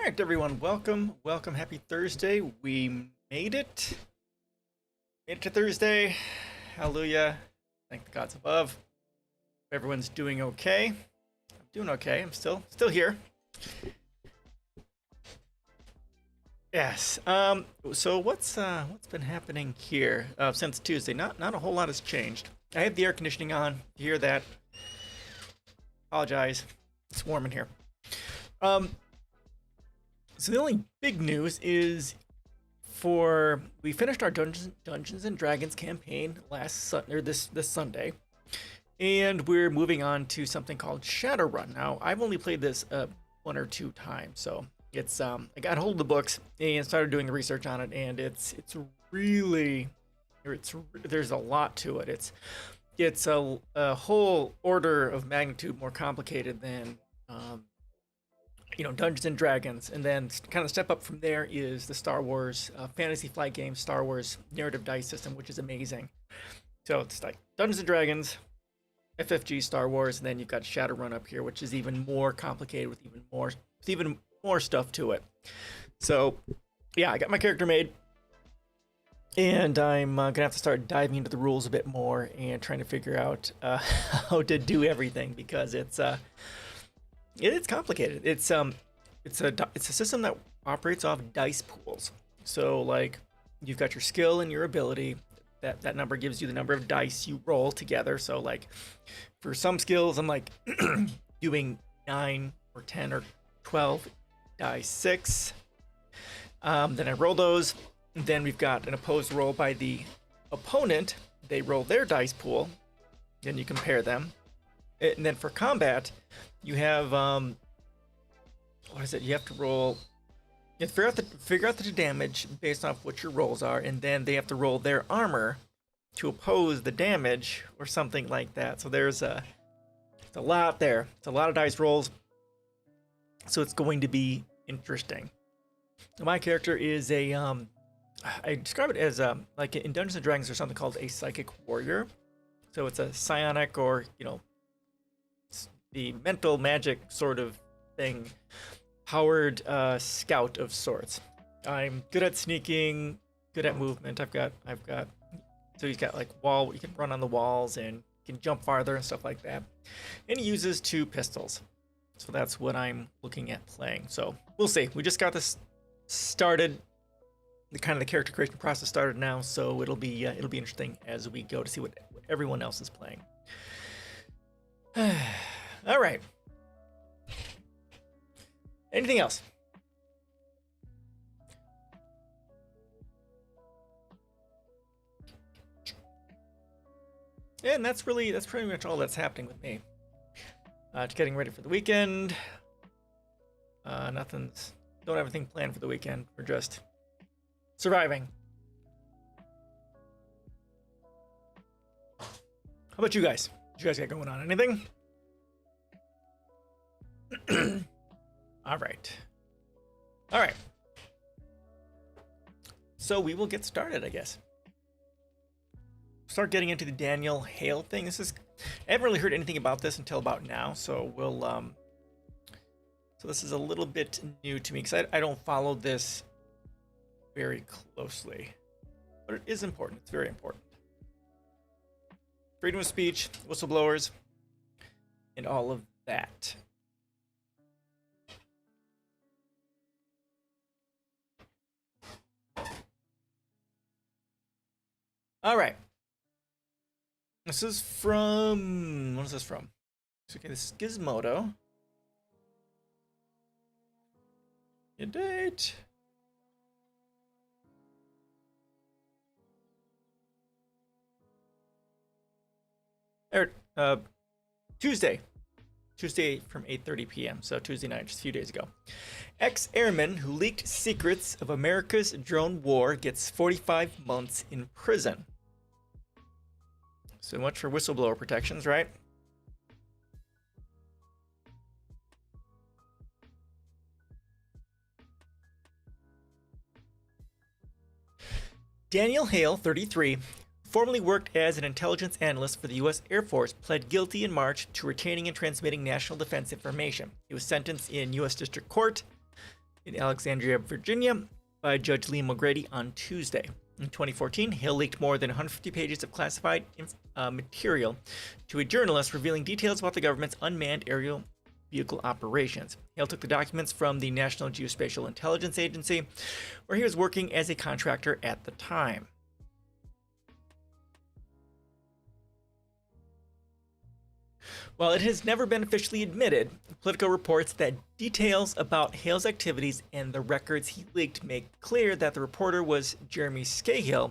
right, everyone, welcome, happy Thursday. We made it. Made it to Thursday. Hallelujah. Thank the gods above. Everyone's doing okay. I'm doing okay. I'm still here. Yes. So what's been happening here since Tuesday? Not a whole lot has changed. I have the air conditioning on. You hear that? Apologize. It's warm in here. So the only big news is we finished our Dungeons and Dragons campaign this Sunday, and we're moving on to something called Shadowrun. Now, I've only played this one or two times, so it's I got hold of the books and started doing the research on it, and it's there's a lot to it. It's a whole order of magnitude more complicated than Dungeons and Dragons, and then kind of step up from there is the Star Wars Fantasy Flight Games Star Wars narrative dice system, which is amazing. So it's like Dungeons and Dragons, FFG, Star Wars, and then you've got Shadowrun up here, which is even more complicated with even more stuff to it. So yeah, I got my character made, and I'm gonna have to start diving into the rules a bit more and trying to figure out how to do everything, because it's complicated. It's a system that operates off dice pools. So like you've got your skill and your ability. That number gives you the number of dice you roll together. So like for some skills, I'm like doing 9 or 10 or 12 dice 6. Then I roll those. Then we've got an opposed roll by the opponent. They roll their dice pool. Then you compare them. And then for combat, you have what is it? You have to roll. You have to figure out the damage based off what your rolls are, and then they have to roll their armor to oppose the damage or something like that. So it's a lot there. It's a lot of dice rolls. So it's going to be interesting. My character is I describe it as like in Dungeons and Dragons, there's something called a psychic warrior. So it's a psionic, or the mental magic sort of thing, powered scout of sorts. I'm good at sneaking, good at movement. So he's got like you can run on the walls and can jump farther and stuff like that. And he uses 2 pistols. So that's what I'm looking at playing. So we'll see. We just got this started. The character creation process started now, so it'll be interesting as we go to see what everyone else is playing. All right. Anything else? And that's pretty much all that's happening with me. Just getting ready for the weekend. Don't have anything planned for the weekend. We're just surviving. How about you guys? What you guys got going on? Anything? All right. So we will get started, I guess. Start getting into the Daniel Hale thing. I haven't really heard anything about this until about now, so so this is a little bit new to me, because I don't follow this very closely, but it is important. It's very important. Freedom of speech, whistleblowers, and all of that. All right. This is from... What is this from? Okay, this is Gizmodo. Your date. Tuesday from 8:30 p.m. So Tuesday night, just a few days ago. Ex-Airman who leaked secrets of America's drone war gets 45 months in prison. So much for whistleblower protections, right? Daniel Hale, 33, formerly worked as an intelligence analyst for the U.S. Air Force, pled guilty in March to retaining and transmitting national defense information. He was sentenced in U.S. District Court in Alexandria, Virginia, by Judge Liam O'Grady on Tuesday. In 2014, Hale leaked more than 150 pages of classified material to a journalist revealing details about the government's unmanned aerial vehicle operations. Hale took the documents from the National Geospatial Intelligence Agency, where he was working as a contractor at the time. While it has never been officially admitted, Politico reports that details about Hale's activities and the records he leaked make clear that the reporter was Jeremy Scahill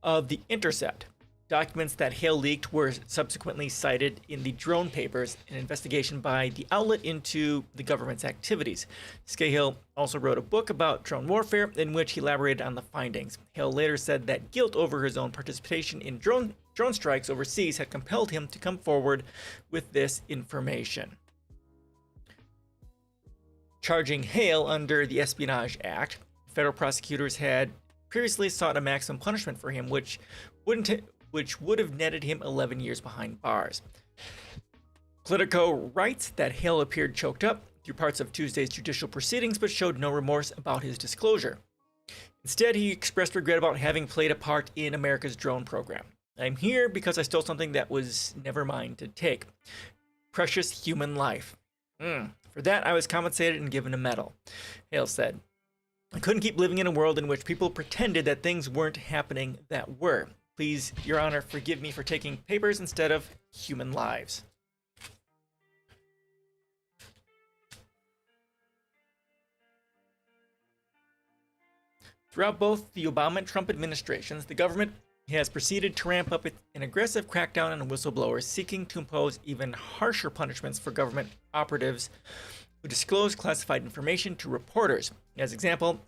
of The Intercept. Documents that Hale leaked were subsequently cited in the Drone Papers, an investigation by the outlet into the government's activities. Scahill also wrote a book about drone warfare in which he elaborated on the findings. Hale later said that guilt over his own participation in drone strikes overseas had compelled him to come forward with this information. Charging Hale under the Espionage Act, federal prosecutors had previously sought a maximum punishment for him, which would have netted him 11 years behind bars. Politico writes that Hale appeared choked up through parts of Tuesday's judicial proceedings, but showed no remorse about his disclosure. Instead, he expressed regret about having played a part in America's drone program. I'm here because I stole something that was never mine to take. Precious human life. For that, I was compensated and given a medal, Hale said. I couldn't keep living in a world in which people pretended that things weren't happening that were. Please, Your Honor, forgive me for taking papers instead of human lives. Throughout both the Obama and Trump administrations, the government has proceeded to ramp up an aggressive crackdown on whistleblowers, seeking to impose even harsher punishments for government operatives who disclose classified information to reporters. As example,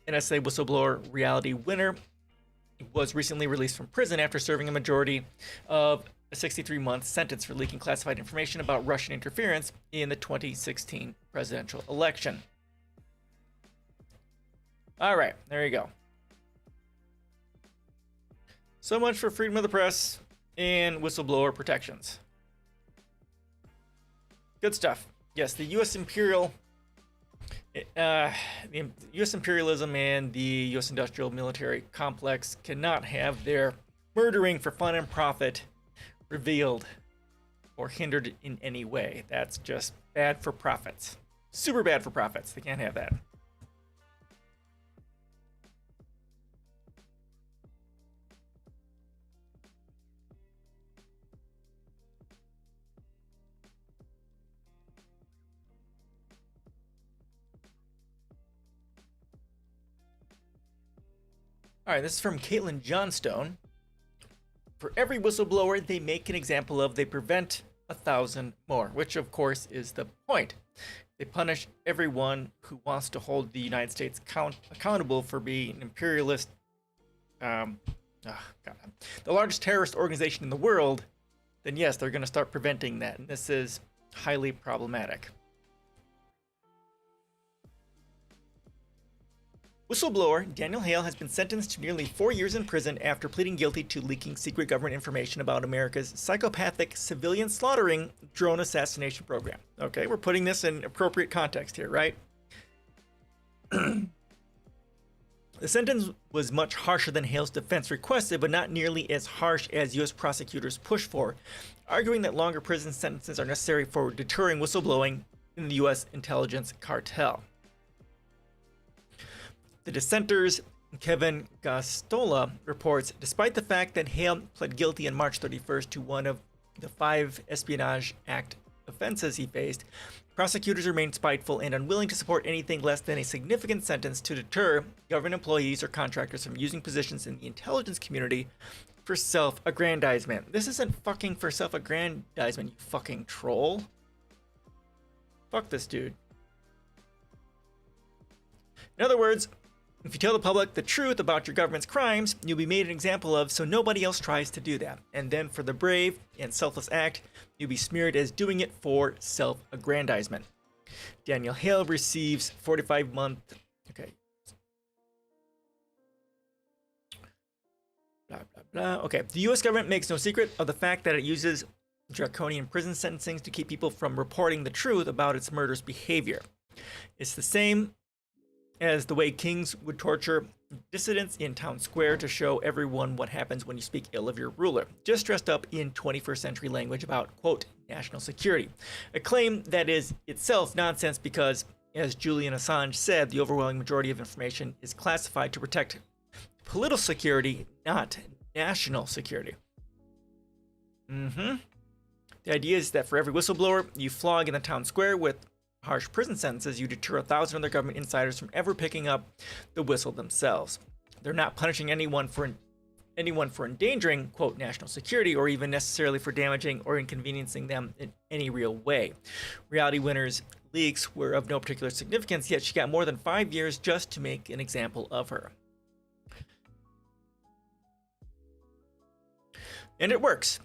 NSA whistleblower Reality Winner was recently released from prison after serving a majority of a 63-month sentence for leaking classified information about Russian interference in the 2016 presidential election. All right, there you go. So much for freedom of the press and whistleblower protections. Good stuff. Yes, the U.S. U.S. imperialism and the U.S. industrial military complex cannot have their murdering for fun and profit revealed or hindered in any way. That's just bad for profits. Super bad for profits. They can't have that. All right, this is from Caitlin Johnstone. For every whistleblower they make an example of, they prevent 1,000 more, which of course is the point. They punish everyone who wants to hold the United States accountable for being an imperialist, the largest terrorist organization in the world, then yes, they're going to start preventing that, and this is highly problematic. Whistleblower Daniel Hale has been sentenced to nearly 4 years in prison after pleading guilty to leaking secret government information about America's psychopathic civilian slaughtering drone assassination program. Okay, we're putting this in appropriate context here, right? The sentence was much harsher than Hale's defense requested, but not nearly as harsh as U.S. prosecutors pushed for, arguing that longer prison sentences are necessary for deterring whistleblowing in the U.S. intelligence cartel. The dissenter's Kevin Gostola reports, despite the fact that Hale pled guilty on March 31st to one of the 5 Espionage Act offenses he faced, prosecutors remain spiteful and unwilling to support anything less than a significant sentence to deter government employees or contractors from using positions in the intelligence community for self-aggrandizement. This isn't fucking for self-aggrandizement, you fucking troll. Fuck this dude. In other words, if you tell the public the truth about your government's crimes, you'll be made an example of so nobody else tries to do that. And then for the brave and selfless act, you'll be smeared as doing it for self-aggrandizement. Daniel Hale receives 45-month... Okay. Blah, blah, blah. Okay. The U.S. government makes no secret of the fact that it uses draconian prison sentencing to keep people from reporting the truth about its murderous behavior. It's the same as the way kings would torture dissidents in town square to show everyone what happens when you speak ill of your ruler, just dressed up in 21st century language about, quote, national security. A claim that is itself nonsense because, as Julian Assange said, the overwhelming majority of information is classified to protect political security, not national security. The idea is that for every whistleblower you flog in the town square with harsh prison sentences, you deter 1,000 other government insiders from ever picking up the whistle themselves. They're not punishing anyone for endangering, quote, national security, or even necessarily for damaging or inconveniencing them in any real way. Reality Winner's leaks were of no particular significance, yet she got more than 5 years just to make an example of her. And it works.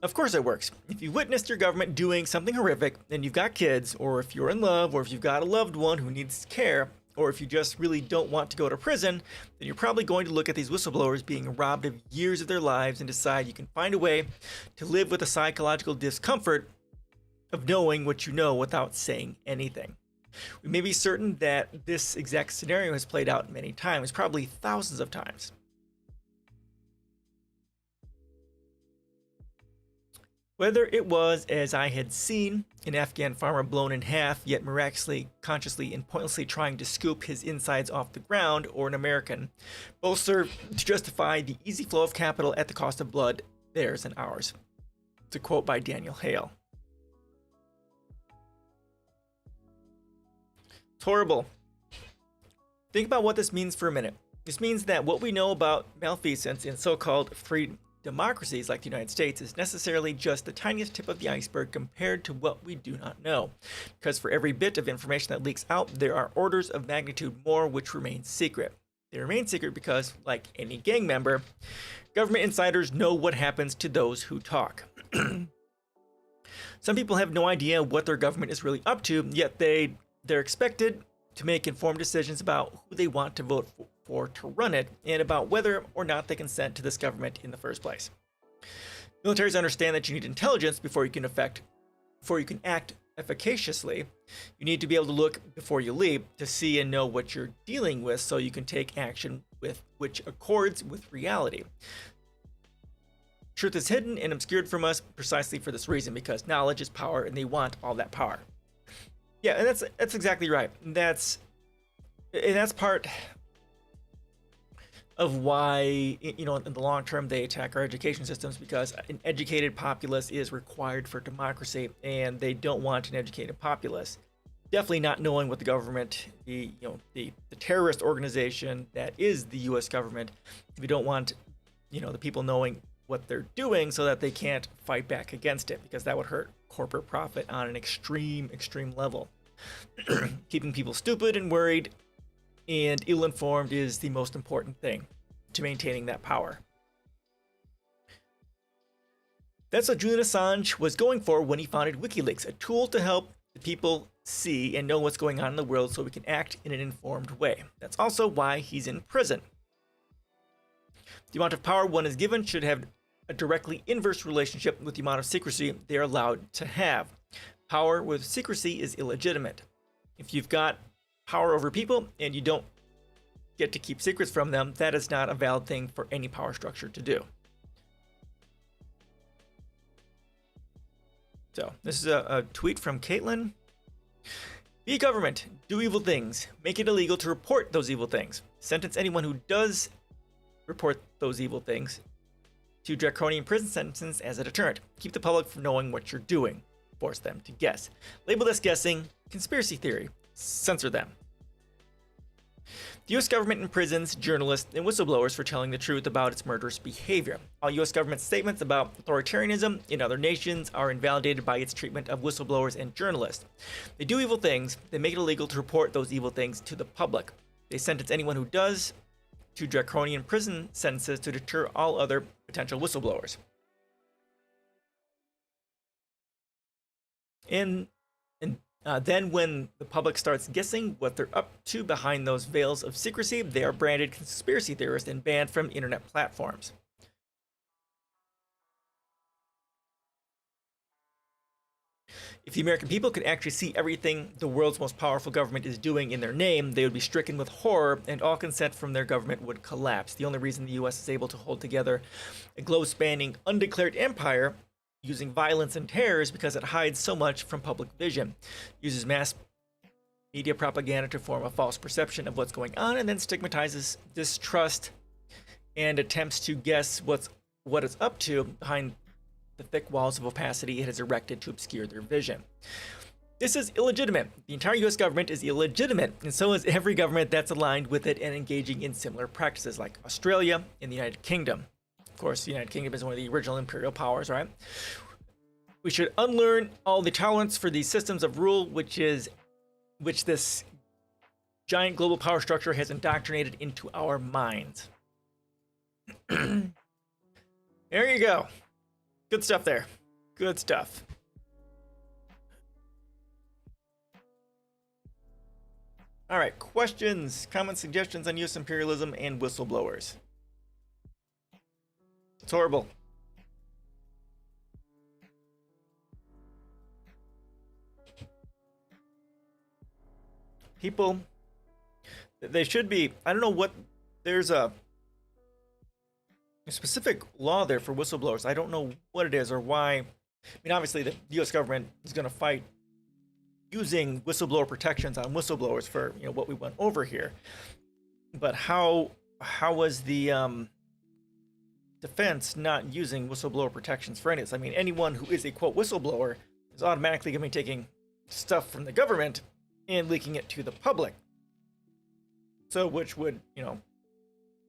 Of course it works. If you witnessed your government doing something horrific, and you've got kids, or if you're in love, or if you've got a loved one who needs care, or if you just really don't want to go to prison, then you're probably going to look at these whistleblowers being robbed of years of their lives and decide you can find a way to live with the psychological discomfort of knowing what you know without saying anything. We may be certain that this exact scenario has played out many times, probably thousands of times. Whether it was, as I had seen, an Afghan farmer blown in half, yet miraculously, consciously, and pointlessly trying to scoop his insides off the ground, or an American, both serve to justify the easy flow of capital at the cost of blood, theirs and ours. It's a quote by Daniel Hale. It's horrible. Think about what this means for a minute. This means that what we know about malfeasance in so-called free democracies like the United States is necessarily just the tiniest tip of the iceberg compared to what we do not know. Because for every bit of information that leaks out, there are orders of magnitude more which remain secret. They remain secret because, like any gang member, government insiders know what happens to those who talk. Some people have no idea what their government is really up to, yet they're expected to make informed decisions about who they want to vote for to run it, and about whether or not they consent to this government in the first place. Militaries understand that you need intelligence before you can act efficaciously. You need to be able to look before you leap to see and know what you're dealing with, so you can take action with which accords with reality. Truth is hidden and obscured from us precisely for this reason, because knowledge is power, and they want all that power. Yeah, and that's exactly right. That's part of why, in the long term they attack our education systems, because an educated populace is required for democracy, and they don't want an educated populace definitely not knowing what the government, the terrorist organization that is the U.S. government. We don't want the people knowing what they're doing so that they can't fight back against it, because that would hurt corporate profit on an extreme level. Keeping people stupid and worried and ill-informed is the most important thing to maintaining that power. That's what Julian Assange was going for when he founded WikiLeaks, a tool to help the people see and know what's going on in the world so we can act in an informed way. That's also why he's in prison. The amount of power one is given should have a directly inverse relationship with the amount of secrecy they are allowed to have. Power with secrecy is illegitimate. If you've got power over people and you don't get to keep secrets from them, that is not a valid thing for any power structure to do. So this is a tweet from Caitlin. Be government, do evil things, make it illegal to report those evil things, sentence anyone who does report those evil things to draconian prison sentences as a deterrent, keep the public from knowing what you're doing, force them to guess, label this guessing conspiracy theory, censor them. The U.S. government imprisons journalists and whistleblowers for telling the truth about its murderous behavior. All U.S. government statements about authoritarianism in other nations are invalidated by its treatment of whistleblowers and journalists. They do evil things, they make it illegal to report those evil things to the public. They sentence anyone who does to draconian prison sentences to deter all other potential whistleblowers. And then when the public starts guessing what they're up to behind those veils of secrecy, they are branded conspiracy theorists and banned from internet platforms. If the American people could actually see everything the world's most powerful government is doing in their name, they would be stricken with horror, and all consent from their government would collapse. The only reason the US is able to hold together a globe-spanning, undeclared empire using violence and terror is because it hides so much from public vision, uses mass media propaganda to form a false perception of what's going on, and then stigmatizes distrust and attempts to guess what it's up to behind the thick walls of opacity it has erected to obscure their vision. This is illegitimate. The entire US government is illegitimate, and so is every government that's aligned with it and engaging in similar practices, like Australia and the United Kingdom. Of course, the United Kingdom is one of the original imperial powers, right? We should unlearn all the tolerance for these systems of rule, which this giant global power structure has indoctrinated into our minds. There you go. Good stuff there. Good stuff. All right, questions, comments, suggestions on US imperialism and whistleblowers. It's horrible. People, they should be, I don't know what, there's a specific law there for whistleblowers. I don't know what it is or why. I mean, obviously the US government is going to fight using whistleblower protections on whistleblowers for, you know, what we went over here. But how was the defense not using whistleblower protections for any of this? I mean, anyone who is a quote whistleblower is automatically going to be taking stuff from the government and leaking it to the public. So which would, you know,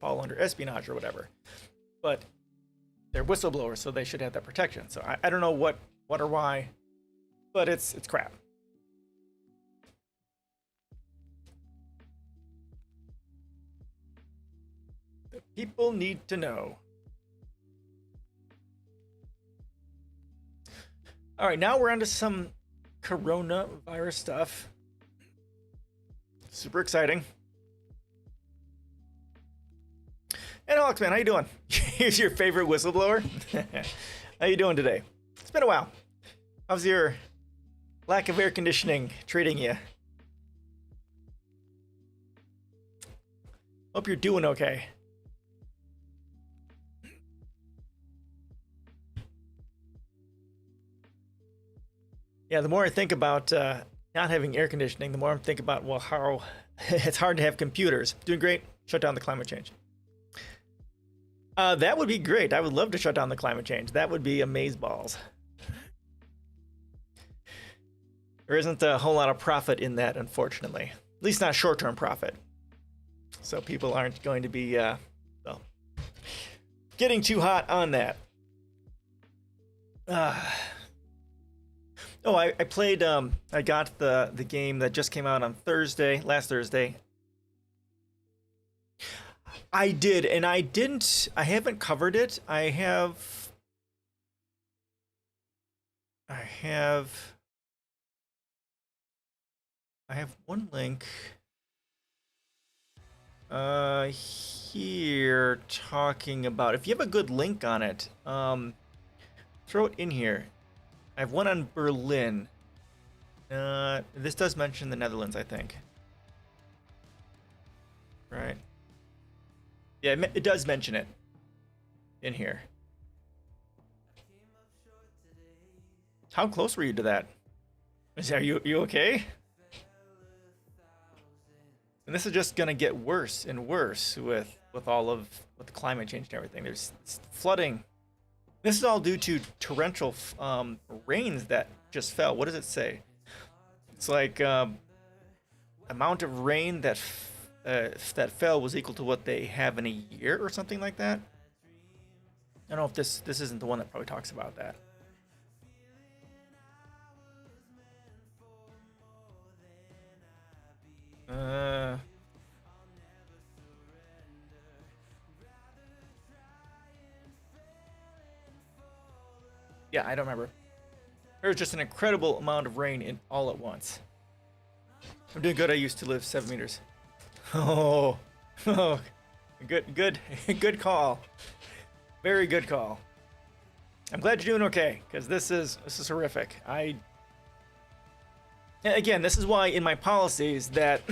fall under espionage or whatever. But they're whistleblowers, so they should have that protection. So I don't know what or why, but it's crap. The people need to know. All right, now we're on to some coronavirus stuff. Super exciting. And Alex, man, how you doing? Here's your favorite whistleblower. How you doing today? It's been a while. How's your lack of air conditioning treating you? Hope you're doing okay. Yeah, the more I think about not having air conditioning, the more I'm thinking about, well, how it's hard to have computers. Doing great. Shut down the climate change. That would be great. I would love to shut down the climate change. That would be amazeballs. There isn't a whole lot of profit in that, unfortunately. At least not short-term profit. So people aren't going to be, well, getting too hot on that. Oh, I played, I got the game that just came out on Thursday, last Thursday. I did, and I haven't covered it. I have one link here talking about, if you have a good link on it, throw it in here. I have one on Berlin. This does mention the Netherlands, I think. Right. Yeah, it does mention it in here. How close were you to that? Are you okay? And this is just gonna get worse and worse with the climate change and everything. There's flooding. This is all due to torrential rains that just fell. What does it say? It's like amount of rain that fell was equal to what they have in a year or something like that. I don't know if this isn't the one that probably talks about that. Yeah, I don't remember. There was just an incredible amount of rain in all at once. I'm doing good. I used to live 7 meters. Oh, good call. Very good call. I'm glad you're doing okay, because this is horrific. Again, this is why in my policies that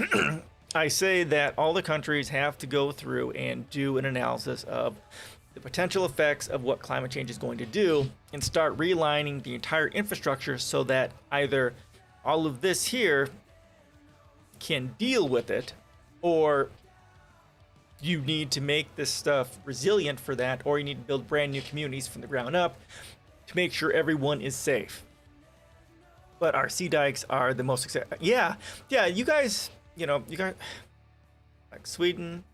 I say that all the countries have to go through and do an analysis of the potential effects of what climate change is going to do and start realigning the entire infrastructure so that either all of this here can deal with it, or you need to make this stuff resilient for that, or you need to build brand new communities from the ground up to make sure everyone is safe. But our sea dikes are the most successful. Yeah, you guys, you guys, like Sweden,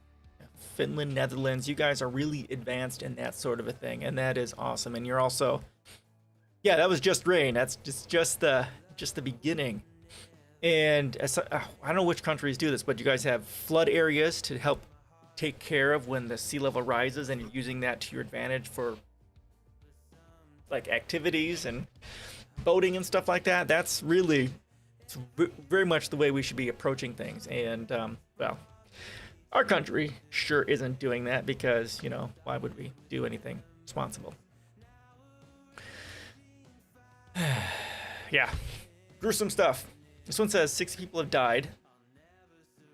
Finland, Netherlands, you guys are really advanced in that sort of a thing, and that is awesome. And you're also, yeah, that was just rain. That's just the beginning. And I don't know which countries do this, but you guys have flood areas to help take care of when the sea level rises, and you're using that to your advantage for like activities and boating and stuff like that. That's really, it's very much the way we should be approaching things. And well, our country sure isn't doing that because, why would we do anything responsible? Yeah, gruesome stuff. This one says 6 people have died.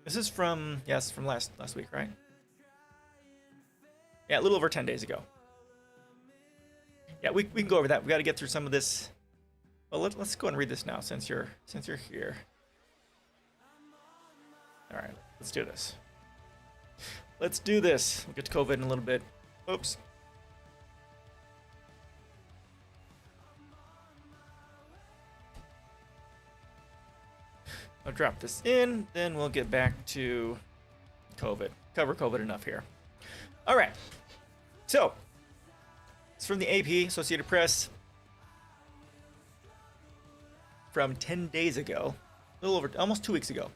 This is from last week, right? Yeah, a little over 10 days ago. Yeah, we can go over that. We got to get through some of this. Well, let's go and read this now since you're here. All right, let's do this. Let's do this. We'll get to COVID in a little bit. Oops. I'll drop this in, then we'll get back to COVID. Cover COVID enough here. All right. So, it's from the AP, Associated Press, from 10 days ago, a little over, almost 2 weeks ago,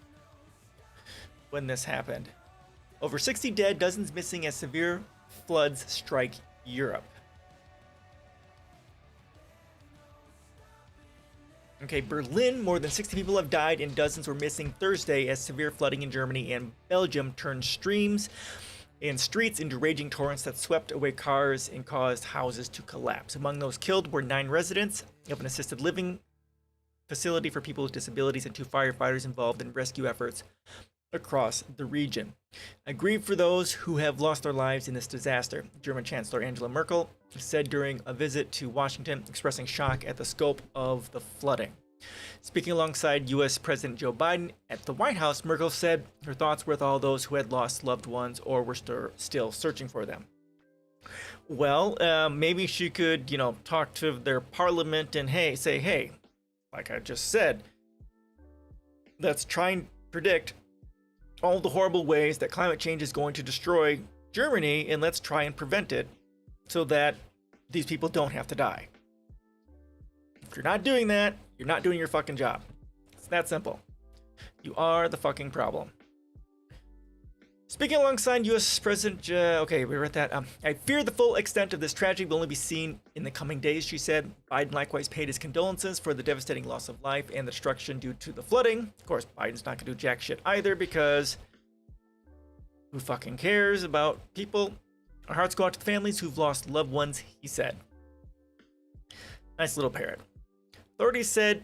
when this happened. Over 60 dead, dozens missing as severe floods strike Europe. Okay, Berlin, more than 60 people have died and dozens were missing Thursday as severe flooding in Germany and Belgium turned streams and streets into raging torrents that swept away cars and caused houses to collapse. Among those killed were 9 residents of an assisted living facility for people with disabilities and 2 firefighters involved in rescue efforts across the region. I grieve for those who have lost their lives in this disaster, German Chancellor Angela Merkel said during a visit to Washington, expressing shock at the scope of the flooding. Speaking alongside U.S. President Joe Biden at the White House, Merkel said her thoughts were with all those who had lost loved ones or were still searching for them. Well, maybe she could, talk to their parliament and say, hey, like I just said, let's try and predict all the horrible ways that climate change is going to destroy Germany, and let's try and prevent it so that these people don't have to die. If you're not doing that, you're not doing your fucking job. It's that simple. You are the fucking problem. Speaking alongside U.S. President, okay, we read that. I fear the full extent of this tragedy will only be seen in the coming days, she said. Biden likewise paid his condolences for the devastating loss of life and the destruction due to the flooding. Of course, Biden's not going to do jack shit either because who fucking cares about people? Our hearts go out to the families who've lost loved ones, he said. Nice little parrot. Authorities said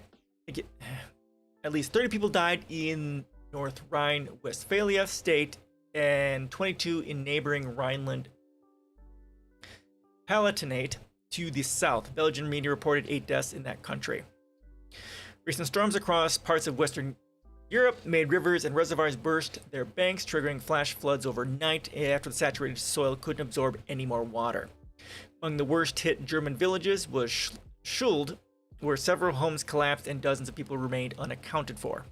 at least 30 people died in North Rhine-Westphalia state and 22 in neighboring Rhineland-Palatinate to the south. Belgian media reported 8 deaths in that country. Recent storms across parts of Western Europe made rivers and reservoirs burst their banks, triggering flash floods overnight after the saturated soil couldn't absorb any more water. Among the worst hit German villages was Schuld, where several homes collapsed and dozens of people remained unaccounted for.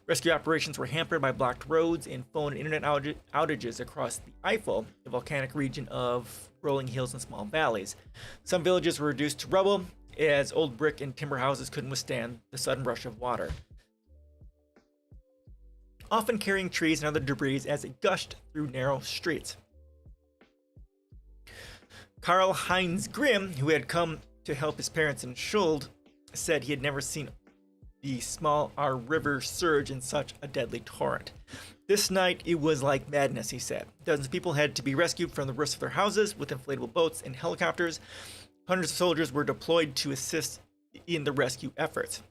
Rescue operations were hampered by blocked roads and phone and internet outages across the Eifel, the volcanic region of rolling hills and small valleys. Some villages were reduced to rubble as old brick and timber houses couldn't withstand the sudden rush of water, often carrying trees and other debris as it gushed through narrow streets. Karl-Heinz Grimm, who had come to help his parents in Schuld, said he had never seen the small Ahr River surge in such a deadly torrent. This night, it was like madness, he said. Dozens of people had to be rescued from the roofs of their houses with inflatable boats and helicopters. Hundreds of soldiers were deployed to assist in the rescue efforts.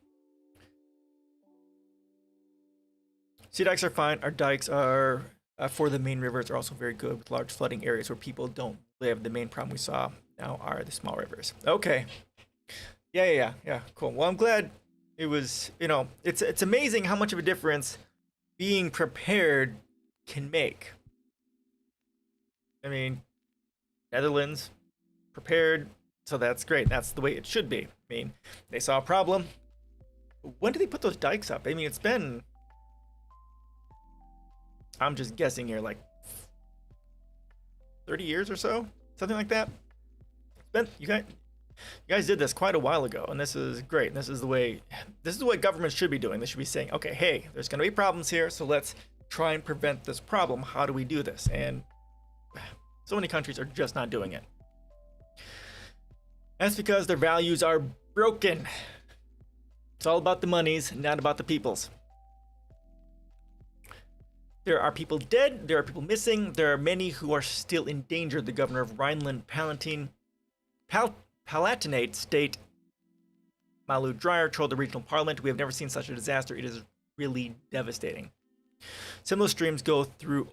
Sea dikes are fine. Our dikes are for the main rivers are also very good with large flooding areas where people don't live. The main problem we saw now are the small rivers. Okay. Yeah. Cool. Well, I'm glad it was. It's amazing how much of a difference being prepared can make. I mean, Netherlands prepared, so that's great. That's the way it should be. I mean, they saw a problem. When did they put those dikes up? I mean, it's been. I'm just guessing here, like 30 years or so, something like that. You guys did this quite a while ago, and this is great. And this is what governments should be doing. They should be saying, okay, hey, there's going to be problems here, so let's try and prevent this problem. How do we do this? And so many countries are just not doing it. That's because their values are broken. It's all about the monies, not about the peoples. There are people dead, there are people missing, there are many who are still in danger. The governor of Rhineland-Palatinate state, Malu Dreyer, told the regional parliament, "We have never seen such a disaster. It is really devastating. Similar streams go through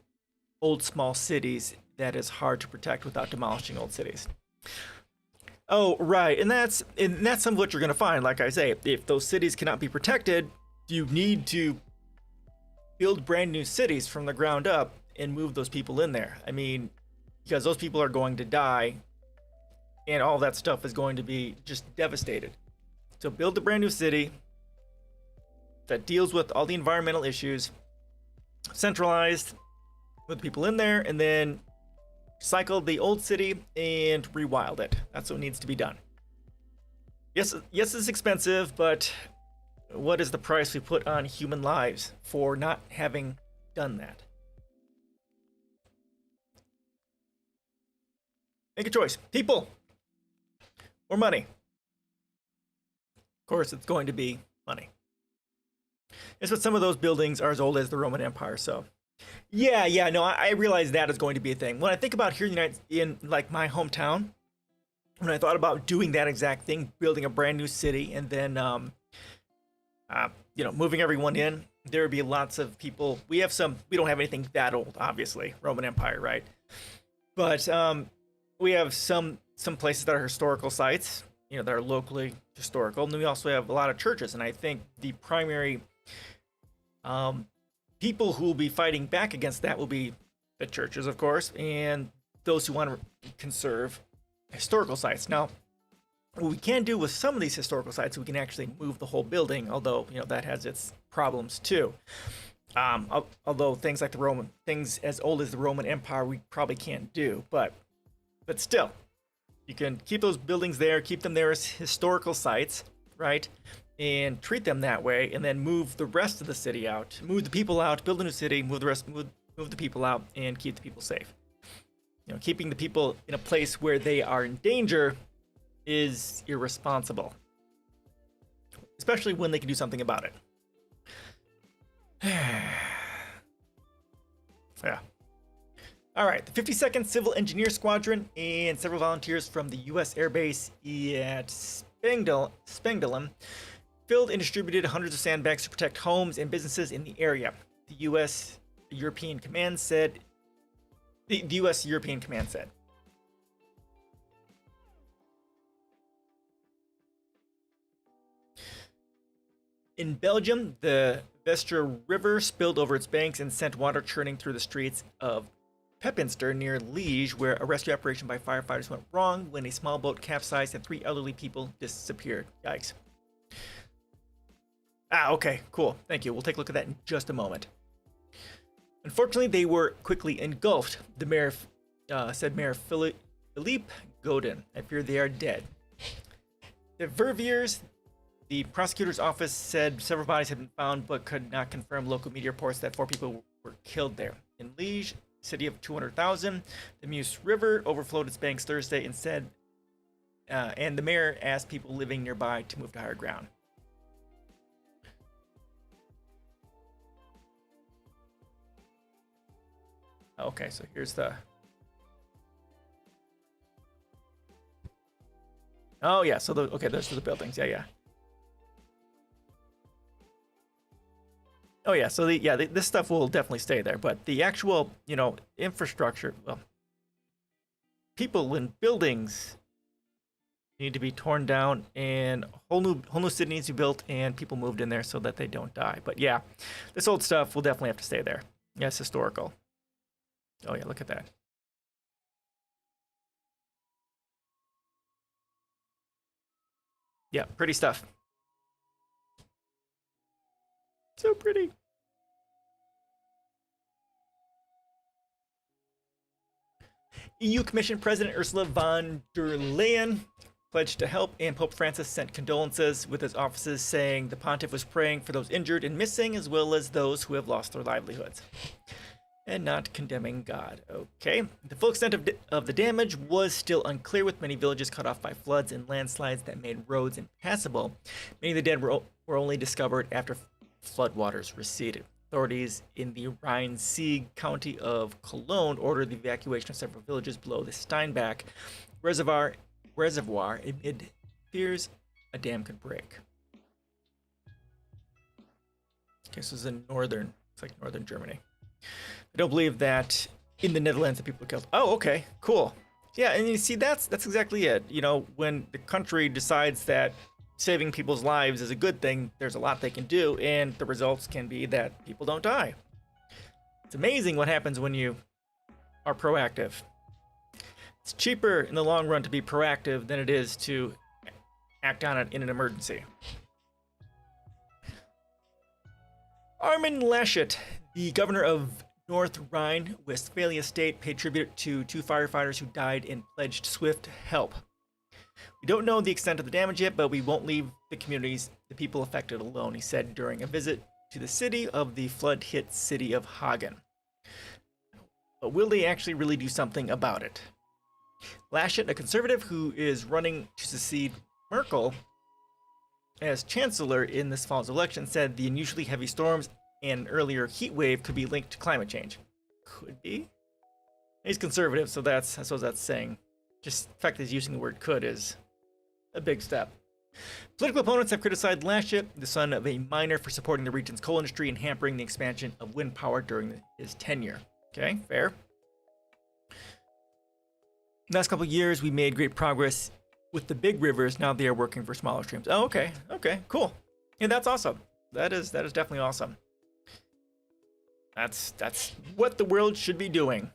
old small cities that is hard to protect without demolishing old cities." Oh, right. And that's some of what you're going to find. Like I say, if those cities cannot be protected, you need to build brand new cities from the ground up and move those people in there. I mean, because those people are going to die and all that stuff is going to be just devastated. So build a brand new city that deals with all the environmental issues, centralized, with people in there, and then cycle the old city and rewild it. That's what needs to be done. Yes, it's expensive, but what is the price we put on human lives for not having done that? Make a choice. People or money. Of course, it's going to be money. It's what some of those buildings are as old as the Roman Empire, so. Yeah, no, I realize that is going to be a thing. When I think about here in like my hometown, when I thought about doing that exact thing, building a brand new city, and then moving everyone in, there would be lots of people. We don't have anything that old, obviously, Roman Empire, right? But we have some places that are historical sites, that are locally historical, and then we also have a lot of churches. And I think the primary people who will be fighting back against that will be the churches, of course, and those who want to conserve historical sites. Now, what we can do with some of these historical sites, we can actually move the whole building, although, that has its problems too. Although things like things as old as the Roman Empire, we probably can't do, but still, you can keep those buildings there, keep them there as historical sites, right? And treat them that way, and then move the rest of the city out, move the people out, build a new city, move the people out, and keep the people safe. Keeping the people in a place where they are in danger is irresponsible, especially when they can do something about it. Yeah. All right, the 52nd Civil Engineer Squadron and several volunteers from the U.S. Air Base at Spangdahlem filled and distributed hundreds of sandbags to protect homes and businesses in the area. The U.S. European Command said. The U.S. European Command said. In Belgium, the Vestre River spilled over its banks and sent water churning through the streets of Pepinster near Liège, where a rescue operation by firefighters went wrong when a small boat capsized and 3 elderly people disappeared. Yikes. Okay, cool. Thank you. We'll take a look at that in just a moment. Unfortunately, they were quickly engulfed, the mayor said Mayor Philippe Godin. "I fear they are dead." The Verviers, the prosecutor's office, said several bodies had been found, but could not confirm local media reports that 4 people were killed there. In Liège, city of 200,000, the Meuse River overflowed its banks Thursday and the mayor asked people living nearby to move to higher ground. Okay, so here's the... Oh, yeah, so those are the buildings. Yeah. Oh yeah, so this stuff will definitely stay there, but the actual, infrastructure, well, people and buildings need to be torn down, and whole new city needs to be built, and people moved in there so that they don't die. But yeah, this old stuff will definitely have to stay there. Yeah, it's historical. Oh yeah, look at that. Yeah, pretty stuff. So pretty. EU Commission President Ursula von der Leyen pledged to help, and Pope Francis sent condolences, with his offices saying the pontiff was praying for those injured and missing, as well as those who have lost their livelihoods, and not condemning God. Okay. The full extent of the damage was still unclear, with many villages cut off by floods and landslides that made roads impassable. Many of the dead were only discovered after floodwaters receded. Authorities in the Rhine-Sieg county of Cologne ordered the evacuation of several villages below the Steinbach reservoir amid fears a dam could break. Okay, so this is in it's like northern Germany. I don't believe that in the Netherlands that people were killed. Oh, okay, cool. Yeah, and you see, that's exactly it. When the country decides that saving people's lives is a good thing, there's a lot they can do, and the results can be that people don't die. It's amazing what happens when you are proactive. It's cheaper in the long run to be proactive than it is to act on it in an emergency. Armin Laschet, the governor of North Rhine-Westphalia state, paid tribute to 2 firefighters who died and pledged swift help. We don't know the extent of the damage yet, but we won't leave the people affected alone, he said during a visit to the city of the flood-hit city of Hagen. But will they actually really do something about it? Laschet, a conservative who is running to succeed Merkel as chancellor in this fall's election, said the unusually heavy storms and an earlier heat wave could be linked to climate change. Could be. He's conservative, so I suppose that's saying. Just the fact that he's using the word could is a big step. Political opponents have criticized Laschet, the son of a miner, for supporting the region's coal industry and hampering the expansion of wind power during his tenure. Okay, fair. Last couple of years, we made great progress with the big rivers. Now they are working for smaller streams. Oh, okay, cool. Yeah, that's awesome. That is definitely awesome. That's what the world should be doing.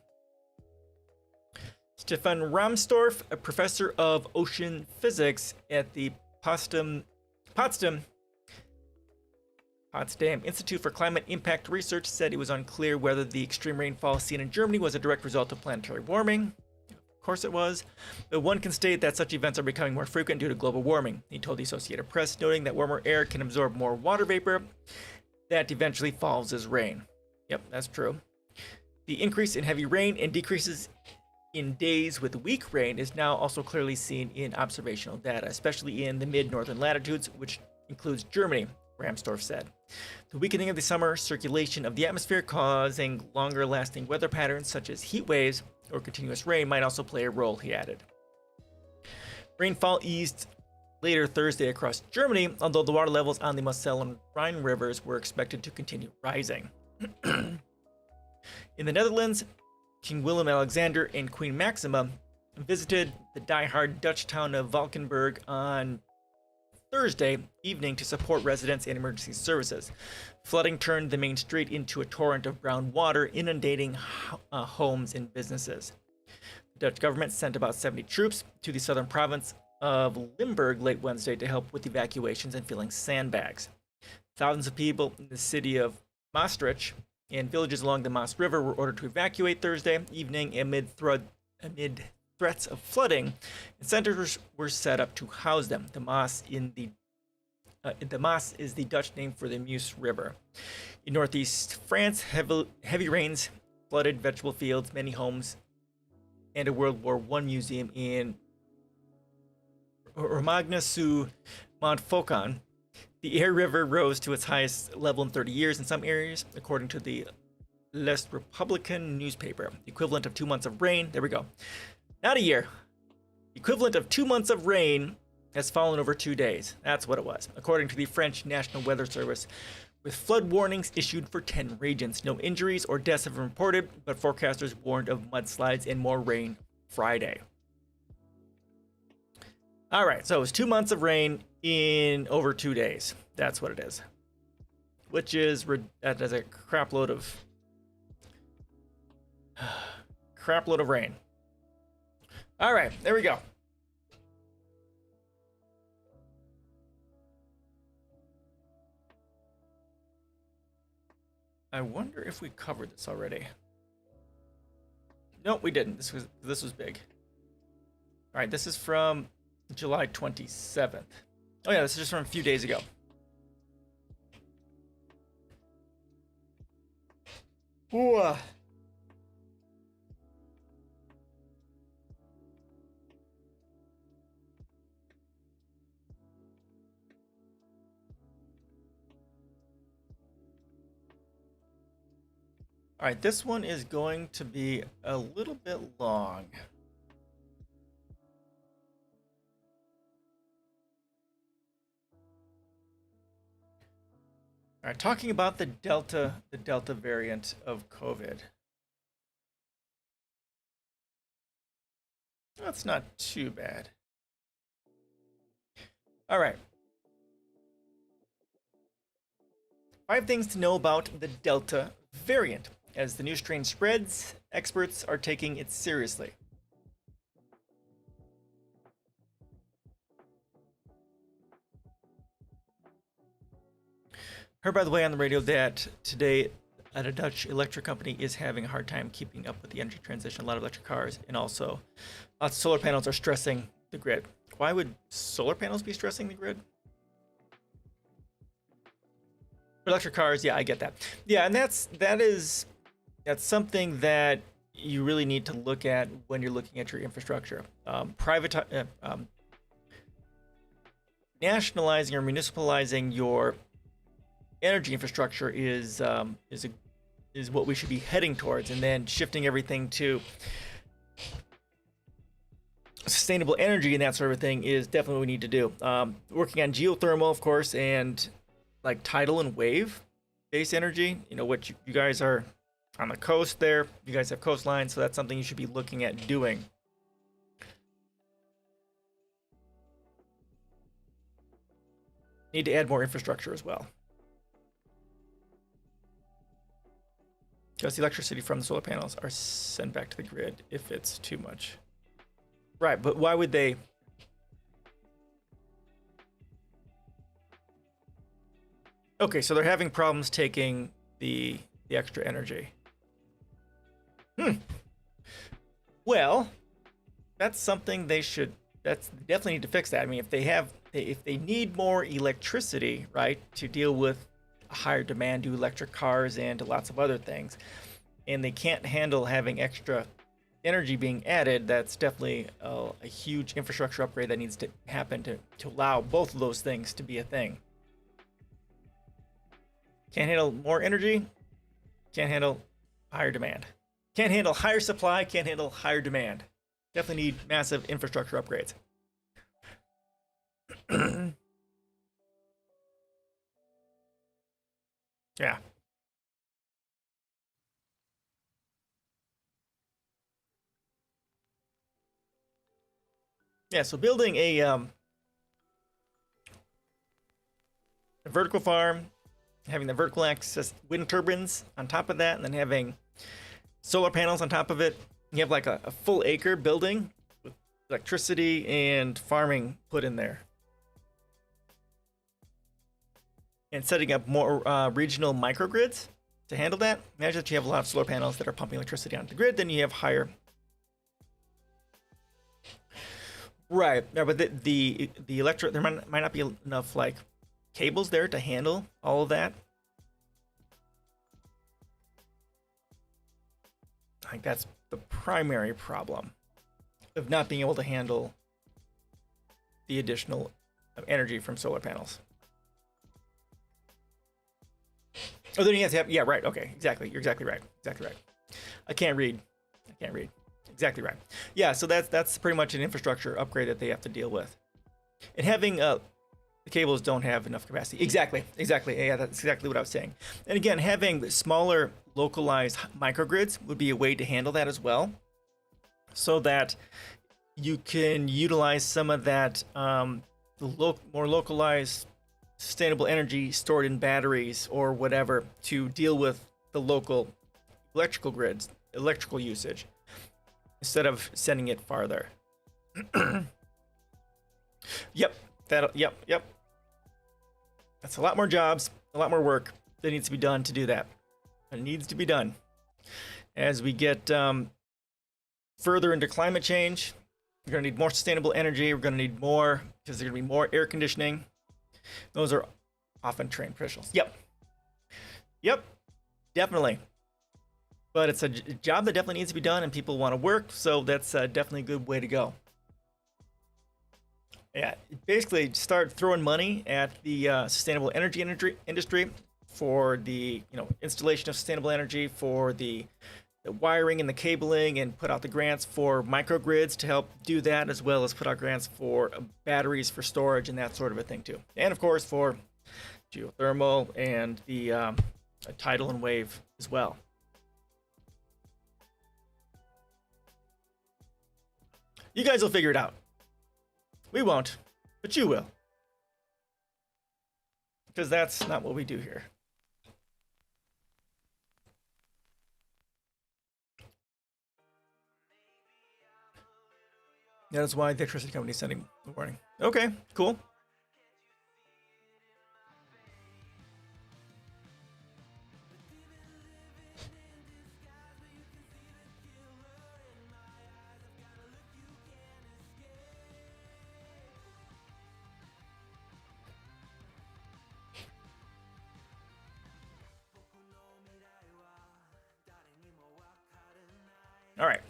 Stefan Ramstorff, a professor of ocean physics at the Potsdam Institute for Climate Impact Research, said it was unclear whether the extreme rainfall seen in Germany was a direct result of planetary warming. Of course it was. But one can state that such events are becoming more frequent due to global warming, he told the Associated Press, noting that warmer air can absorb more water vapor that eventually falls as rain. Yep, that's true. The increase in heavy rain and decreases in days with weak rain is now also clearly seen in observational data, especially in the mid-northern latitudes, which includes Germany, Ramstorff said. The weakening of the summer circulation of the atmosphere, causing longer-lasting weather patterns such as heat waves or continuous rain, might also play a role, he added. Rainfall eased later Thursday across Germany, although the water levels on the Moselle and Rhine rivers were expected to continue rising. In the Netherlands, King Willem Alexander and Queen Maxima visited the die-hard Dutch town of Valkenburg on Thursday evening to support residents and emergency services. Flooding turned the main street into a torrent of brown water, inundating homes and businesses. The Dutch government sent about 70 troops to the southern province of Limburg late Wednesday to help with evacuations and filling sandbags. Thousands of people in the city of Maastricht and villages along the Maas River were ordered to evacuate Thursday evening amid threats of flooding, and centers were set up to house them. The Maas is the Dutch name for the Meuse River. In northeast France, heavy rains flooded vegetable fields, many homes, and a World War I museum in Romagna-sur-Montfaucon. The Aire River rose to its highest level in 30 years in some areas, according to the Les Republican newspaper. The equivalent of 2 months of rain, there we go. Not a year. The equivalent of 2 months of rain has fallen over 2 days. That's what it was, according to the French National Weather Service, with flood warnings issued for 10 regions. No injuries or deaths have been reported, but forecasters warned of mudslides and more rain Friday. All right, so it was 2 months of rain in over 2 days. That's what it is. Which is that is a crap load of rain. All right, there we go. I wonder if we covered this already. Nope, we didn't. This was big. All right, this is from July 27th. Oh yeah, this is just from a few days ago. Ooh. All right, this one is going to be a little bit long. All right, talking about the Delta variant of COVID. That's not too bad. All right. 5 things to know about the Delta variant. As the new strain spreads, experts are taking it seriously. Heard, by the way, on the radio that today at a Dutch electric company is having a hard time keeping up with the energy transition. A lot of electric cars, and also lots of solar panels are stressing the grid. Why would solar panels be stressing the grid? For electric cars, yeah, I get that. Yeah, and that's something that you really need to look at when you're looking at your infrastructure. Nationalizing or municipalizing your energy infrastructure is what we should be heading towards, and then shifting everything to sustainable energy and that sort of thing is definitely what we need to do. Working on geothermal, of course, and like tidal and wave based energy. You know what, you guys are on the coast there. You guys have coastlines, so that's something you should be looking at doing. Need to add more infrastructure as well. Because the electricity from the solar panels are sent back to the grid if it's too much. Right, but why would they? Okay, so they're having problems taking the extra energy. Well, that's something they definitely need to fix that. I mean, if they need more electricity, right, to deal with a higher demand to electric cars and to lots of other things, and they can't handle having extra energy being added, that's definitely a huge infrastructure upgrade that needs to happen to allow both of those things to be a thing. Can't handle more energy, can't handle higher demand. Can't handle higher supply, can't handle higher demand. Definitely need massive infrastructure upgrades. Yeah. Yeah, so building a vertical farm, having the vertical access wind turbines on top of that, and then having solar panels on top of it. You have like a full acre building with electricity and farming put in there. And setting up more regional microgrids to handle that. Imagine that you have a lot of solar panels that are pumping electricity onto the grid, then you have higher. Right, yeah, but the electric, there might not be enough like cables there to handle all of that. I think that's the primary problem of not being able to handle the additional energy from solar panels. Oh, then you have to have, yeah, right, okay, exactly, you're exactly right, exactly right. I can't read, exactly right. Yeah, so that's pretty much an infrastructure upgrade that they have to deal with. And having, if the cables don't have enough capacity. Exactly. Yeah, that's exactly what I was saying. And again, having smaller localized microgrids would be a way to handle that as well, so that you can utilize some of that more localized sustainable energy stored in batteries or whatever to deal with the local electrical grids, electrical usage, instead of sending it farther. Yep. Yep. That's a lot more jobs, a lot more work that needs to be done to do that. It needs to be done. As we get further into climate change, we're going to need more sustainable energy. We're going to need more, because there's going to be more air conditioning. Those are often trained professionals. Yep, definitely. But it's a job that definitely needs to be done, and people want to work, so that's definitely a good way to go. Yeah, basically start throwing money at the sustainable energy industry for the installation of sustainable energy, for the wiring and the cabling, and put out the grants for microgrids to help do that, as well as put out grants for batteries for storage and that sort of a thing too. And of course for geothermal and the tidal and wave as well. You guys will figure it out. We won't, but you will. Because that's not what we do here. That is why the electricity company is sending a warning. Okay, cool. All right.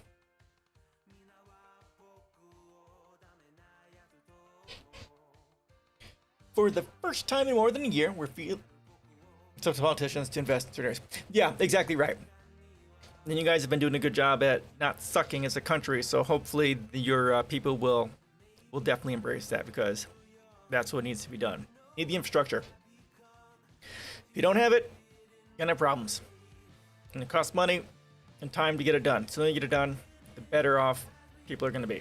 For the first time in more than a year, it's up to politicians to invest in certain areas. Yeah, exactly right. And you guys have been doing a good job at not sucking as a country, so hopefully your people will definitely embrace that, because that's what needs to be done. Need the infrastructure. If you don't have it, you're gonna have problems. And it costs money and time to get it done. So when you get it done, the better off people are gonna be.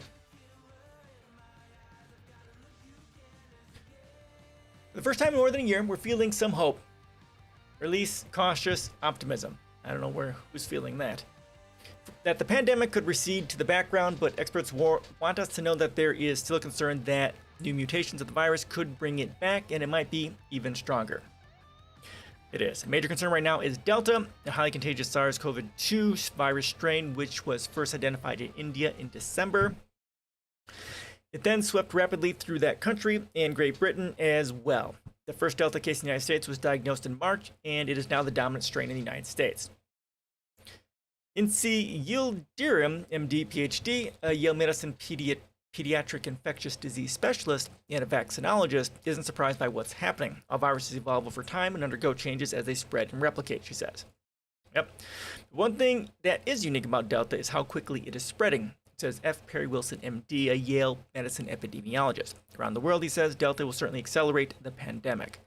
For the first time in more than a year, we're feeling some hope, or at least cautious optimism. I don't know who's feeling that. That the pandemic could recede to the background, but experts want us to know that there is still a concern that new mutations of the virus could bring it back, and it might be even stronger. It is. A major concern right now is Delta, a highly contagious SARS-CoV-2 virus strain, which was first identified in India in December. It then swept rapidly through that country and Great Britain as well. The first Delta case in the United States was diagnosed in March, and it is now the dominant strain in the United States. Incy Yildirim, MD, PhD, a Yale Medicine pediatric infectious disease specialist and a vaccinologist, isn't surprised by what's happening. All viruses evolve over time and undergo changes as they spread and replicate, she says. Yep. One thing that is unique about Delta is how quickly it is spreading, says F. Perry Wilson, MD, a Yale Medicine epidemiologist. Around the world, he says, Delta will certainly accelerate the pandemic.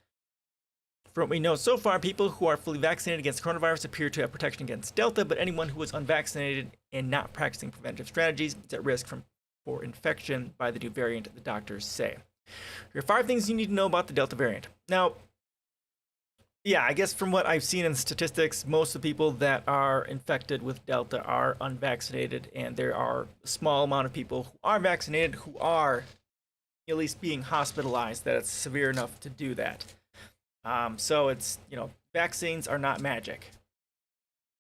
From what we know so far, people who are fully vaccinated against coronavirus appear to have protection against Delta, but anyone who is unvaccinated and not practicing preventive strategies is at risk for infection by the new variant, the doctors say. Here are 5 things you need to know about the Delta variant. Now, yeah, I guess from what I've seen in statistics, most of the people that are infected with Delta are unvaccinated, and there are a small amount of people who are vaccinated who are at least being hospitalized, that it's severe enough to do that. So it's, vaccines are not magic.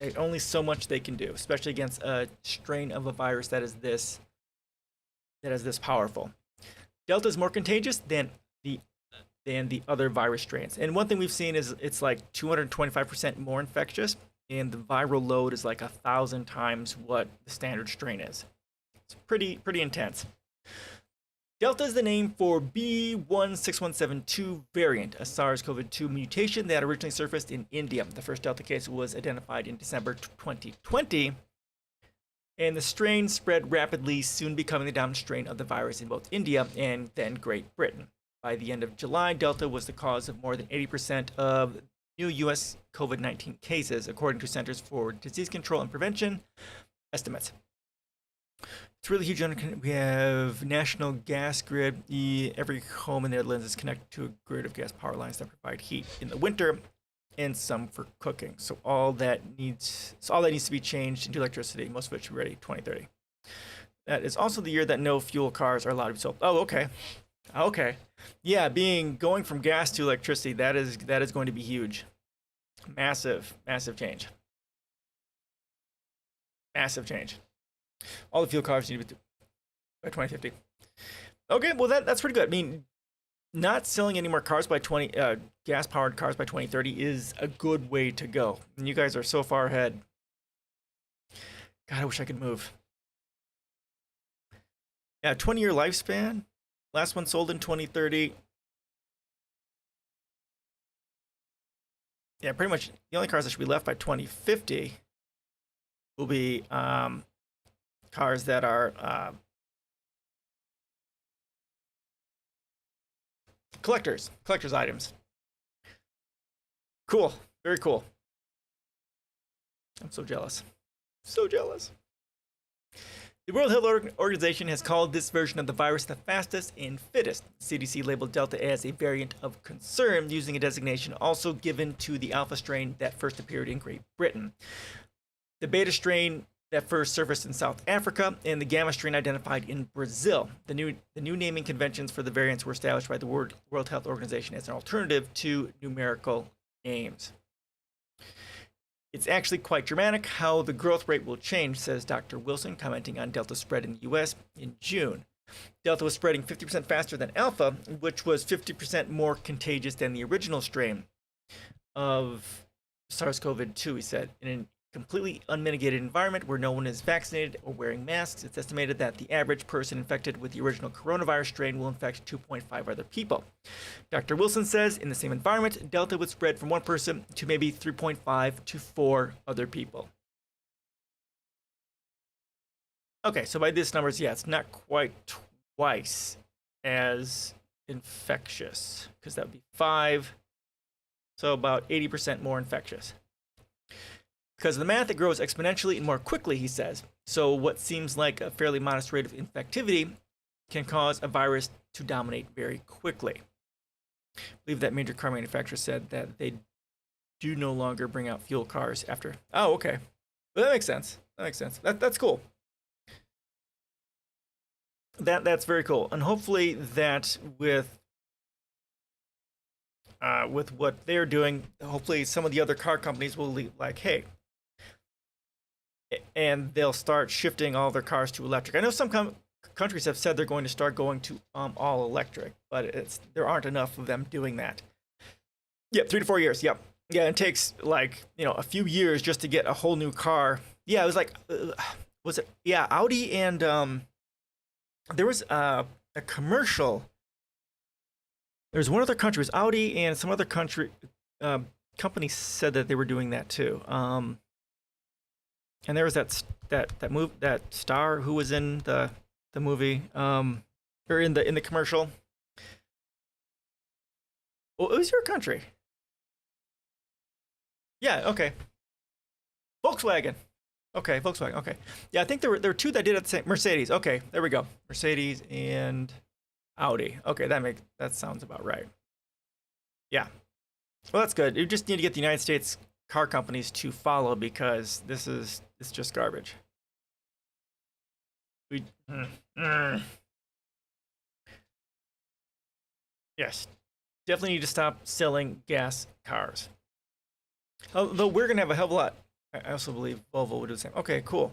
There's only so much they can do, especially against a strain of a virus that is this powerful. Delta is more contagious than the other virus strains. And one thing we've seen is it's like 225% more infectious, and the viral load is like 1,000 times what the standard strain is. It's pretty intense. Delta is the name for B.1.6172 variant, a SARS-CoV-2 mutation that originally surfaced in India. The first Delta case was identified in December 2020, and the strain spread rapidly, soon becoming the dominant strain of the virus in both India and then Great Britain. By the end of July, Delta was the cause of more than 80% of new U.S. COVID-19 cases, according to Centers for Disease Control and Prevention estimates. It's really huge. We have national gas grid. Every home in the Netherlands is connected to a grid of gas power lines that provide heat in the winter, and some for cooking. So all that needs to be changed into electricity. Most of it should be ready 2030. That is also the year that no fuel cars are allowed to be sold. Oh, okay. Okay. Yeah, going from gas to electricity, that is going to be huge. Massive change. Massive change. All the fuel cars need to be by 2050. Okay, well that's pretty good. I mean, not selling any more cars by gas-powered cars by 2030 is a good way to go. And you guys are so far ahead. God, I wish I could move. Yeah, 20-year lifespan. Last one sold in 2030. Yeah, pretty much the only cars that should be left by 2050 will be cars that are collector's items. Cool. Very cool. I'm so jealous. So jealous. The World Health Organization has called this version of the virus the fastest and fittest. CDC labeled Delta as a variant of concern, using a designation also given to the Alpha strain that first appeared in Great Britain, the Beta strain that first surfaced in South Africa, and the Gamma strain identified in Brazil. The new naming conventions for the variants were established by the World Health Organization as an alternative to numerical names. It's actually quite dramatic how the growth rate will change, says Dr. Wilson, commenting on Delta's spread in the U.S. in June. Delta was spreading 50% faster than Alpha, which was 50% more contagious than the original strain of SARS-CoV-2, he said. In a completely unmitigated environment where no one is vaccinated or wearing masks, it's estimated that the average person infected with the original coronavirus strain will infect 2.5 other people. Dr. Wilson says in the same environment, Delta would spread from one person to maybe 3.5 to 4 other people. Okay, so by these numbers, yeah, it's not quite twice as infectious, because that would be 5, so about 80% more infectious. Because of the math, it grows exponentially and more quickly, he says. So what seems like a fairly modest rate of infectivity can cause a virus to dominate very quickly. I believe that major car manufacturer said that they do no longer bring out fuel cars after. Oh, okay. Well, that makes sense. That's cool. That's very cool. And hopefully that with what they're doing, hopefully some of the other car companies will like, hey, and they'll start shifting all their cars to electric. I know some countries have said they're going to start going to all electric, but there aren't enough of them doing that. Yep, 3 to 4 years. Yep. Yeah, it takes like, a few years just to get a whole new car. Yeah, it was like, was it? Yeah, Audi and there was a commercial. There's one other country, it was Audi and some other country company said that they were doing that too. And there was that star who was in the movie, or in the commercial. Well, it was your country. Yeah, okay. Volkswagen. Okay, Volkswagen. Okay. Yeah, I think there were 2 that did it the same. Mercedes. Okay, there we go. Mercedes and Audi. Okay, that sounds about right. Yeah. Well, that's good. You just need to get the United States car companies to follow, because it's just garbage. Yes, definitely need to stop selling gas cars. Although we're gonna have a hell of a lot. I also believe Volvo would do the same. Okay, cool.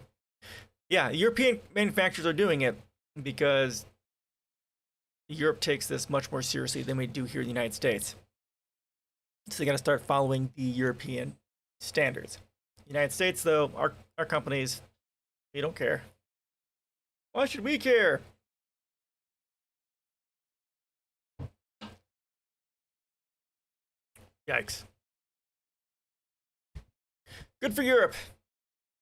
Yeah, European manufacturers are doing it because Europe takes this much more seriously than we do here in the United States. So they got to start following the European standards. United States, though, our companies, they don't care. Why should we care? Yikes. Good for Europe,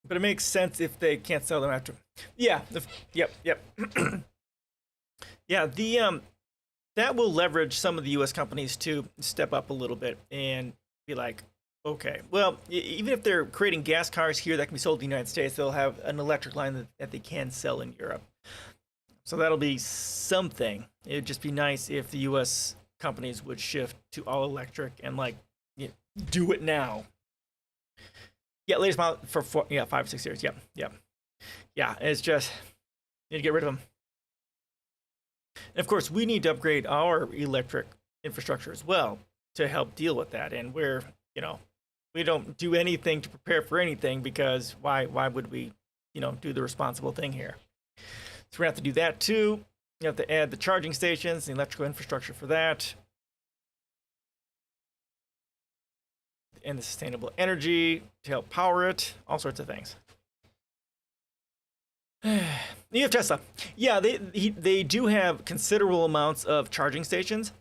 but it makes sense if they can't sell them after. Yeah. Yep. Yeah. that will leverage some of the U.S. companies to step up a little bit and be like, okay, well, even if they're creating gas cars here that can be sold in the United States, they'll have an electric line that they can sell in Europe. So that'll be something. It'd just be nice if the U.S. companies would shift to all electric and like do it now. Yeah, latest model for 5 or 6 years. Yeah. It's just need to get rid of them. And of course, we need to upgrade our electric infrastructure as well to help deal with that. And we don't do anything to prepare for anything, because why would we, do the responsible thing here? So we're gonna have to do that too. You have to add the charging stations, the electrical infrastructure for that, and the sustainable energy to help power it, all sorts of things. You have Tesla. Yeah, they do have considerable amounts of charging stations,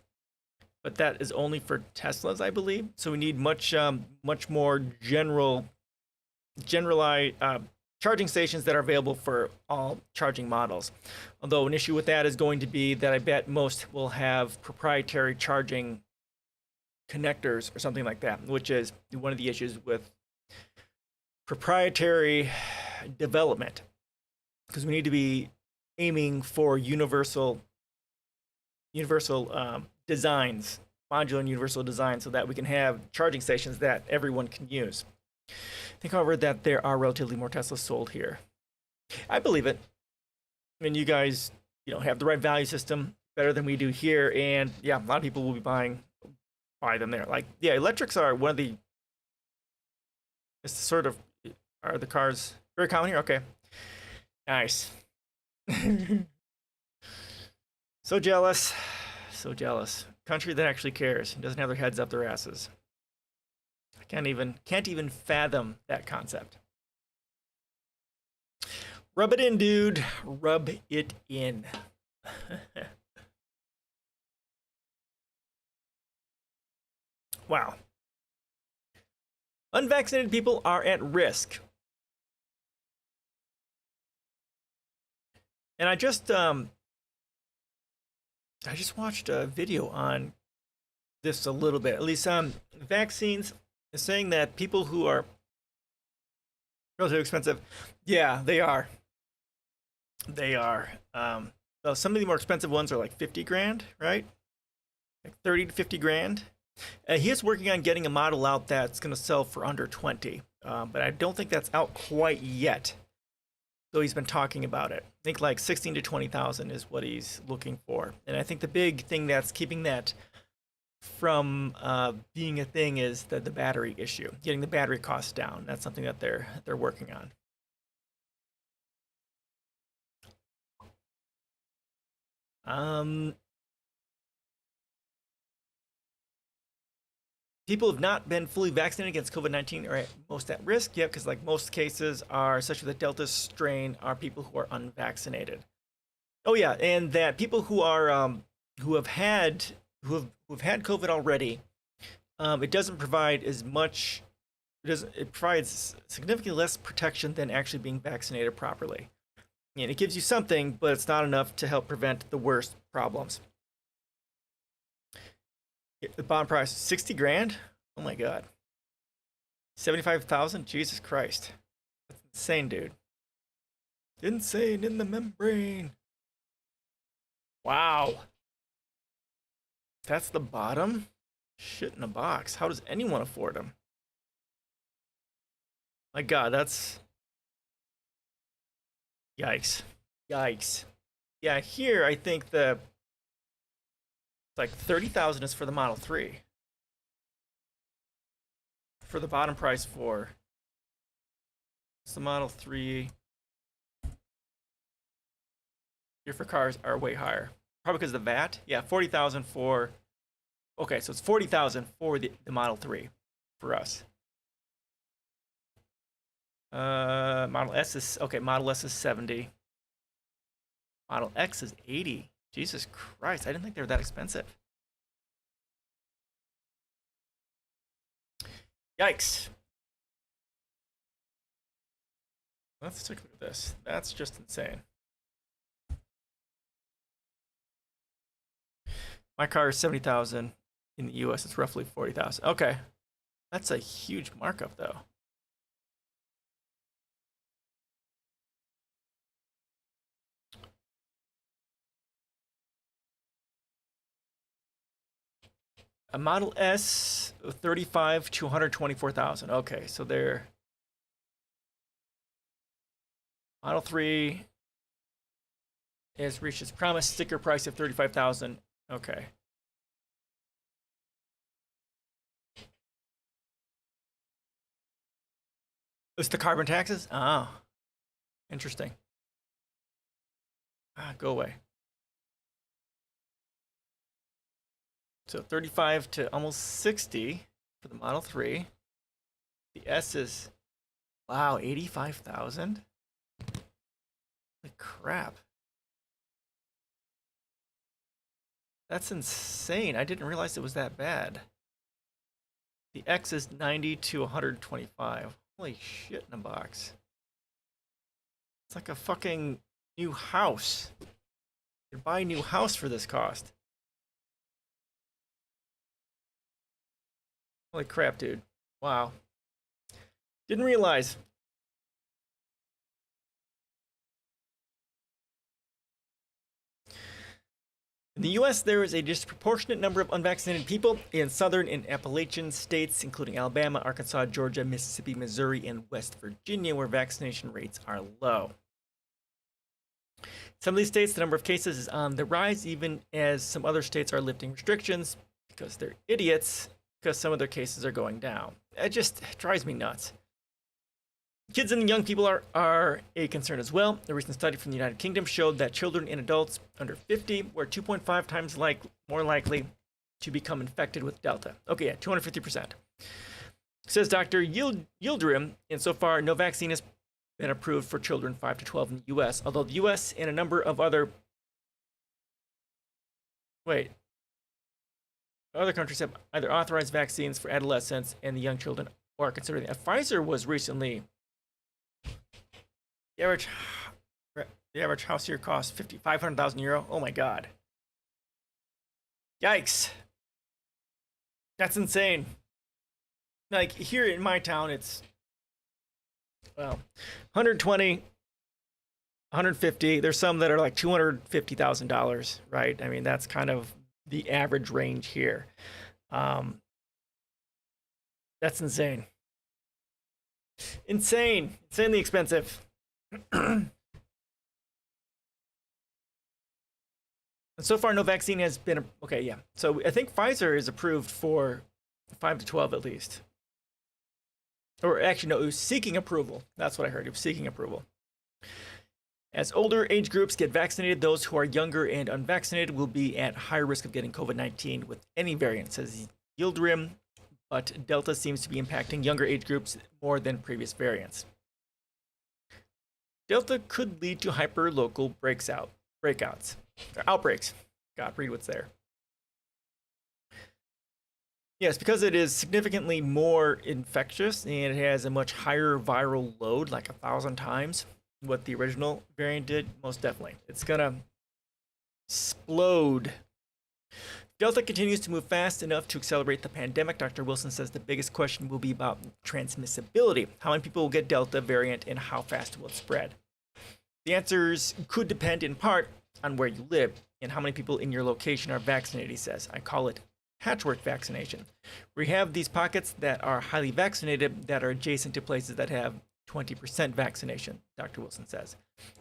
but that is only for Teslas, I believe. So we need much more generalized charging stations that are available for all charging models. Although an issue with that is going to be that I bet most will have proprietary charging connectors or something like that, which is one of the issues with proprietary development, because we need to be aiming for universal designs, modular and universal design, so that we can have charging stations that everyone can use. I think, however, that there are relatively more Teslas sold here. I believe it. I mean, you guys, have the right value system, better than we do here, and yeah, a lot of people will be buy them there. Like, yeah, electrics are one of the. It's sort of, are the cars very common here? Okay, nice. So jealous, so jealous. Country that actually cares and doesn't have their heads up their asses. Can't even fathom that concept. Rub it in, dude. Rub it in. Wow. Unvaccinated people are at risk. And I just watched a video on this a little bit. At least vaccines is saying that people who are relatively expensive, yeah, they are. So some of the more expensive ones are like 50 grand, right? Like 30 to 50 grand. He is working on getting a model out that's going to sell for under 20, but I don't think that's out quite yet. Though he's been talking about it. I think like 16 to 20,000 is what he's looking for. And I think the big thing that's keeping that from being a thing is the battery issue, getting the battery costs down. That's something that they're working on. People have not been fully vaccinated against COVID-19 are at most at risk yet, because like most cases are, especially the Delta strain, are people who are unvaccinated. Oh yeah, and that people who are who have had COVID already, it doesn't provide as much. It provides significantly less protection than actually being vaccinated properly. And it gives you something, but it's not enough to help prevent the worst problems. The bond price, 60 grand? Oh my god. 75,000? Jesus Christ. That's insane, dude. Insane in the membrane. Wow. That's the bottom? Shit in a box. How does anyone afford them? My god, that's... Yikes. Yikes. Yeah, here I think like 30,000 is for the Model 3. For the bottom price for the Model 3 here for cars are way higher. Probably because of the VAT. Yeah, 40,000 for. Okay, so it's 40,000 for the Model 3 for us. Model S is okay. Model S is 70. Model X is 80. Jesus Christ, I didn't think they were that expensive. Yikes. Let's take a look at this. That's just insane. My car is 70,000. In the US, it's roughly 40,000. Okay. That's a huge markup, though. A Model S, 35 to 124,000. Okay, so they're Model 3 has reached its promised sticker price of 35,000. Okay. It's the carbon taxes? Oh, interesting. Go away. So 35 to almost 60 for the Model 3. The S is, wow, 85,000? Holy crap. That's insane. I didn't realize it was that bad. The X is 90 to 125. Holy shit in a box. It's like a fucking new house. You could buy a new house for this cost. Holy crap, dude. Wow. Didn't realize. In the US, there is a disproportionate number of unvaccinated people in southern and Appalachian states, including Alabama, Arkansas, Georgia, Mississippi, Missouri, and West Virginia, where vaccination rates are low. Some of these states, the number of cases is on the rise, even as some other states are lifting restrictions because they're idiots, because some of their cases are going down. It just drives me nuts. Kids and young people are a concern as well. A recent study from the United Kingdom showed that children and adults under 50 were 2.5 times more likely to become infected with Delta. Okay, yeah, 250%. Says Dr. Yildirim, and so far no vaccine has been approved for children 5 to 12 in the U.S., although the U.S. and a number of other countries have either authorized vaccines for adolescents and the young children or are considering it. Pfizer was recently... The average house here costs 500,000 euro. Oh my god. Yikes. That's insane. Like here in my town, it's, well, 120, 150. There's some that are like $250,000, right? I mean, that's kind of the average range here. That's insane. Insanely expensive. And so far, no vaccine has been... Okay, yeah. So I think Pfizer is approved for 5 to 12 at least. Or actually, no, it was seeking approval. That's what I heard. It was seeking approval. As older age groups get vaccinated, those who are younger and unvaccinated will be at higher risk of getting COVID-19 with any variant, says Yildirim. But Delta seems to be impacting younger age groups more than previous variants. Delta could lead to hyper-local outbreaks. God, read what's there. Yes, because it is significantly more infectious and it has a much higher viral load, like 1,000 times what the original variant did. Most definitely, it's gonna explode. Delta continues to move fast enough to accelerate the pandemic. Dr. Wilson says the biggest question will be about transmissibility. How many people will get Delta variant and how fast will it spread? The answers could depend in part on where you live and how many people in your location are vaccinated, he says. I call it patchwork vaccination. We have these pockets that are highly vaccinated that are adjacent to places that have 20% vaccination, Dr. Wilson says.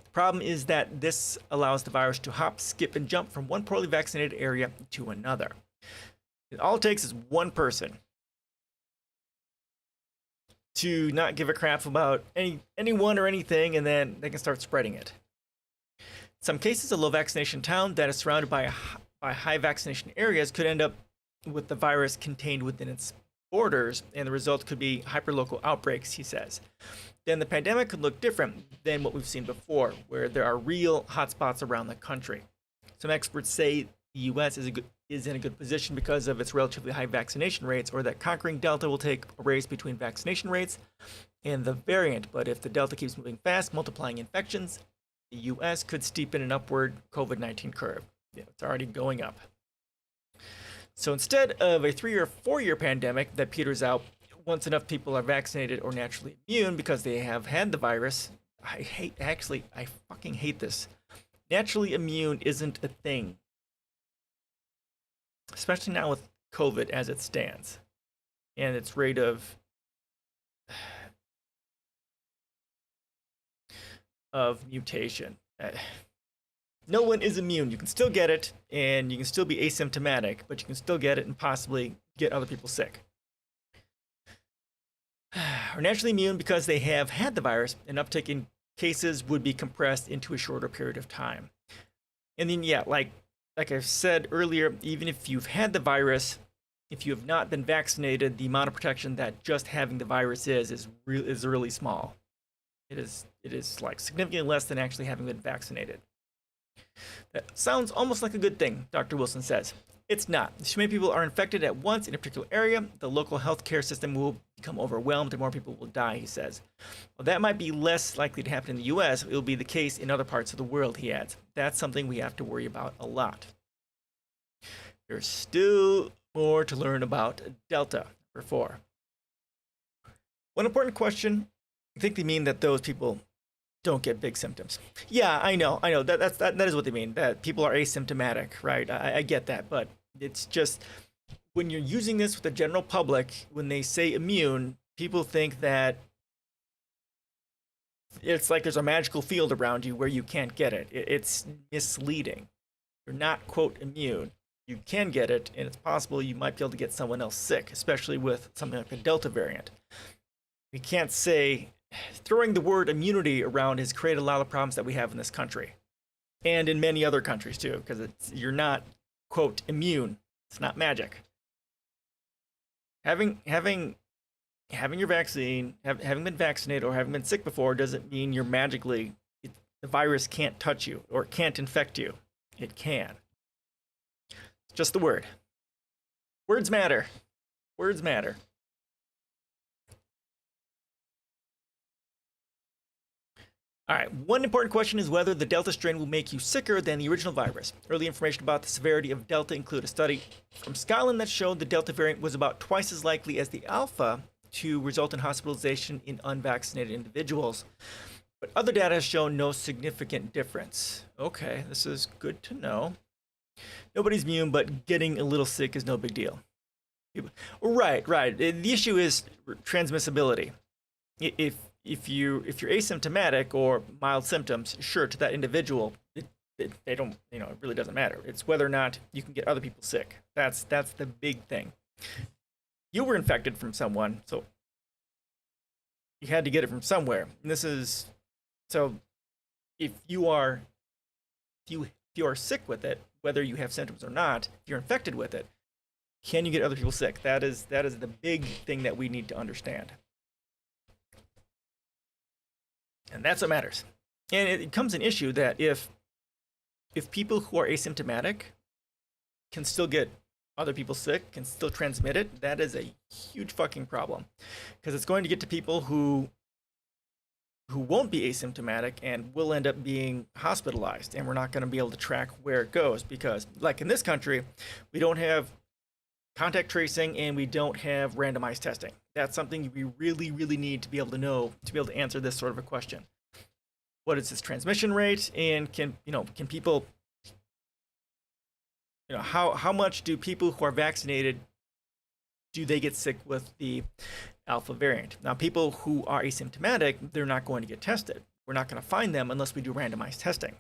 The problem is that this allows the virus to hop, skip, and jump from one poorly vaccinated area to another. All it takes is one person to not give a crap about anyone or anything, and then they can start spreading it. In some cases, a low vaccination town that is surrounded by high vaccination areas could end up with the virus contained within its borders, and the result could be hyperlocal outbreaks, he says. Then the pandemic could look different than what we've seen before, where there are real hotspots around the country. Some experts say the U.S. is in a good position because of its relatively high vaccination rates, or that conquering Delta will take a race between vaccination rates and the variant. But if the Delta keeps moving fast, multiplying infections, the U.S. could steepen an upward COVID-19 curve. Yeah, it's already going up. So instead of a 3 or 4 year pandemic that peters out once enough people are vaccinated or naturally immune because they have had the virus, I fucking hate this. Naturally immune isn't a thing, especially now with COVID as it stands and its rate of mutation. No one is immune. You can still get it, and you can still be asymptomatic, but you can still get it and possibly get other people sick. Are naturally immune because they have had the virus. An uptick in cases would be compressed into a shorter period of time. And then, yeah, like I said earlier, even if you've had the virus, if you have not been vaccinated, the amount of protection that just having the virus is really small. It is like significantly less than actually having been vaccinated. That sounds almost like a good thing, Dr. Wilson says. It's not. Too many people are infected at once in a particular area. The local healthcare system will become overwhelmed and more people will die, he says. Well, that might be less likely to happen in the US. It will be the case in other parts of the world, he adds. That's something we have to worry about a lot. There's still more to learn about Delta, number 4. One important question, I think they mean that those people don't get big symptoms. Yeah, I know. That is what they mean, that people are asymptomatic, right? I get that, but it's just when you're using this with the general public, when they say immune, people think that it's like there's a magical field around you where you can't get it. It's misleading. You're not, quote, immune. You can get it, and it's possible you might be able to get someone else sick, especially with something like the Delta variant. We can't say throwing the word immunity around has created a lot of problems that we have in this country and in many other countries too, because you're not, quote, immune. It's not magic. Having your vaccine, having been vaccinated or having been sick before doesn't mean you're magically, the virus can't touch you or can't infect you. It can. It's just the word. Words matter. Words matter. All right, one important question is whether the Delta strain will make you sicker than the original virus. Early information about the severity of Delta include a study from Scotland that showed the Delta variant was about twice as likely as the Alpha to result in hospitalization in unvaccinated individuals. But other data has shown no significant difference. Okay, this is good to know. Nobody's immune, but getting a little sick is no big deal. Right. The issue is transmissibility. If you're asymptomatic or mild symptoms, sure, to that individual, they don't, it really doesn't matter. It's whether or not you can get other people sick. That's the big thing. You were infected from someone, so you had to get it from somewhere. And so if you are sick with it, whether you have symptoms or not, if you're infected with it, can you get other people sick? That is the big thing that we need to understand. And that's what matters. And it becomes an issue that if people who are asymptomatic can still get other people sick, can still transmit it, that is a huge fucking problem. Because it's going to get to people who won't be asymptomatic and will end up being hospitalized. And we're not going to be able to track where it goes. Because, like in this country, we don't have contact tracing and we don't have randomized testing. That's something we really, really need to be able to know, to be able to answer this sort of a question. What is its transmission rate? And can people, how much do people who are vaccinated, do they get sick with the Alpha variant? Now, people who are asymptomatic, they're not going to get tested. We're not going to find them unless we do randomized testing.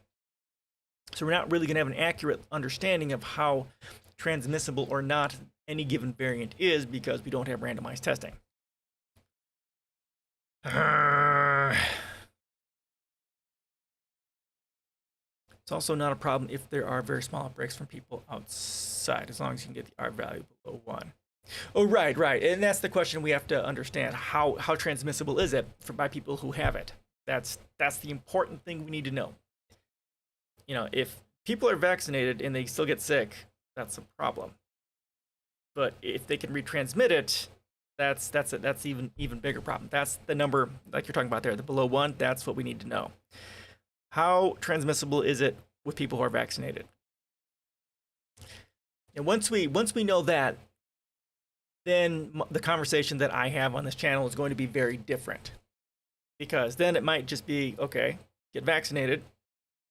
So we're not really going to have an accurate understanding of how transmissible or not any given variant is because we don't have randomized testing. It's also not a problem if there are very small outbreaks from people outside, as long as you can get the R value below 1. Oh, right. And that's the question we have to understand. How transmissible is it by people who have it? That's the important thing we need to know. If people are vaccinated and they still get sick, that's a problem. But if they can retransmit it, that's even bigger problem. That's the number, like you're talking about there, the below 1. That's what we need to know. How transmissible is it with people who are vaccinated? And once we know that, then the conversation that I have on this channel is going to be very different, because then it might just be, okay, get vaccinated,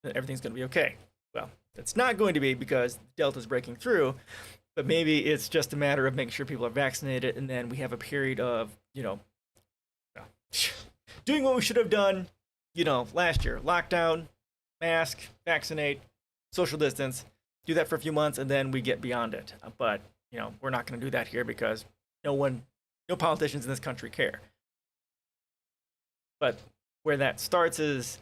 and everything's going to be okay. Well, it's not going to be, because Delta's breaking through, but maybe it's just a matter of making sure people are vaccinated, and then we have a period of, doing what we should have done, last year. Lockdown, mask, vaccinate, social distance, do that for a few months, and then we get beyond it. But, we're not going to do that here, because no politicians in this country care. But where that starts is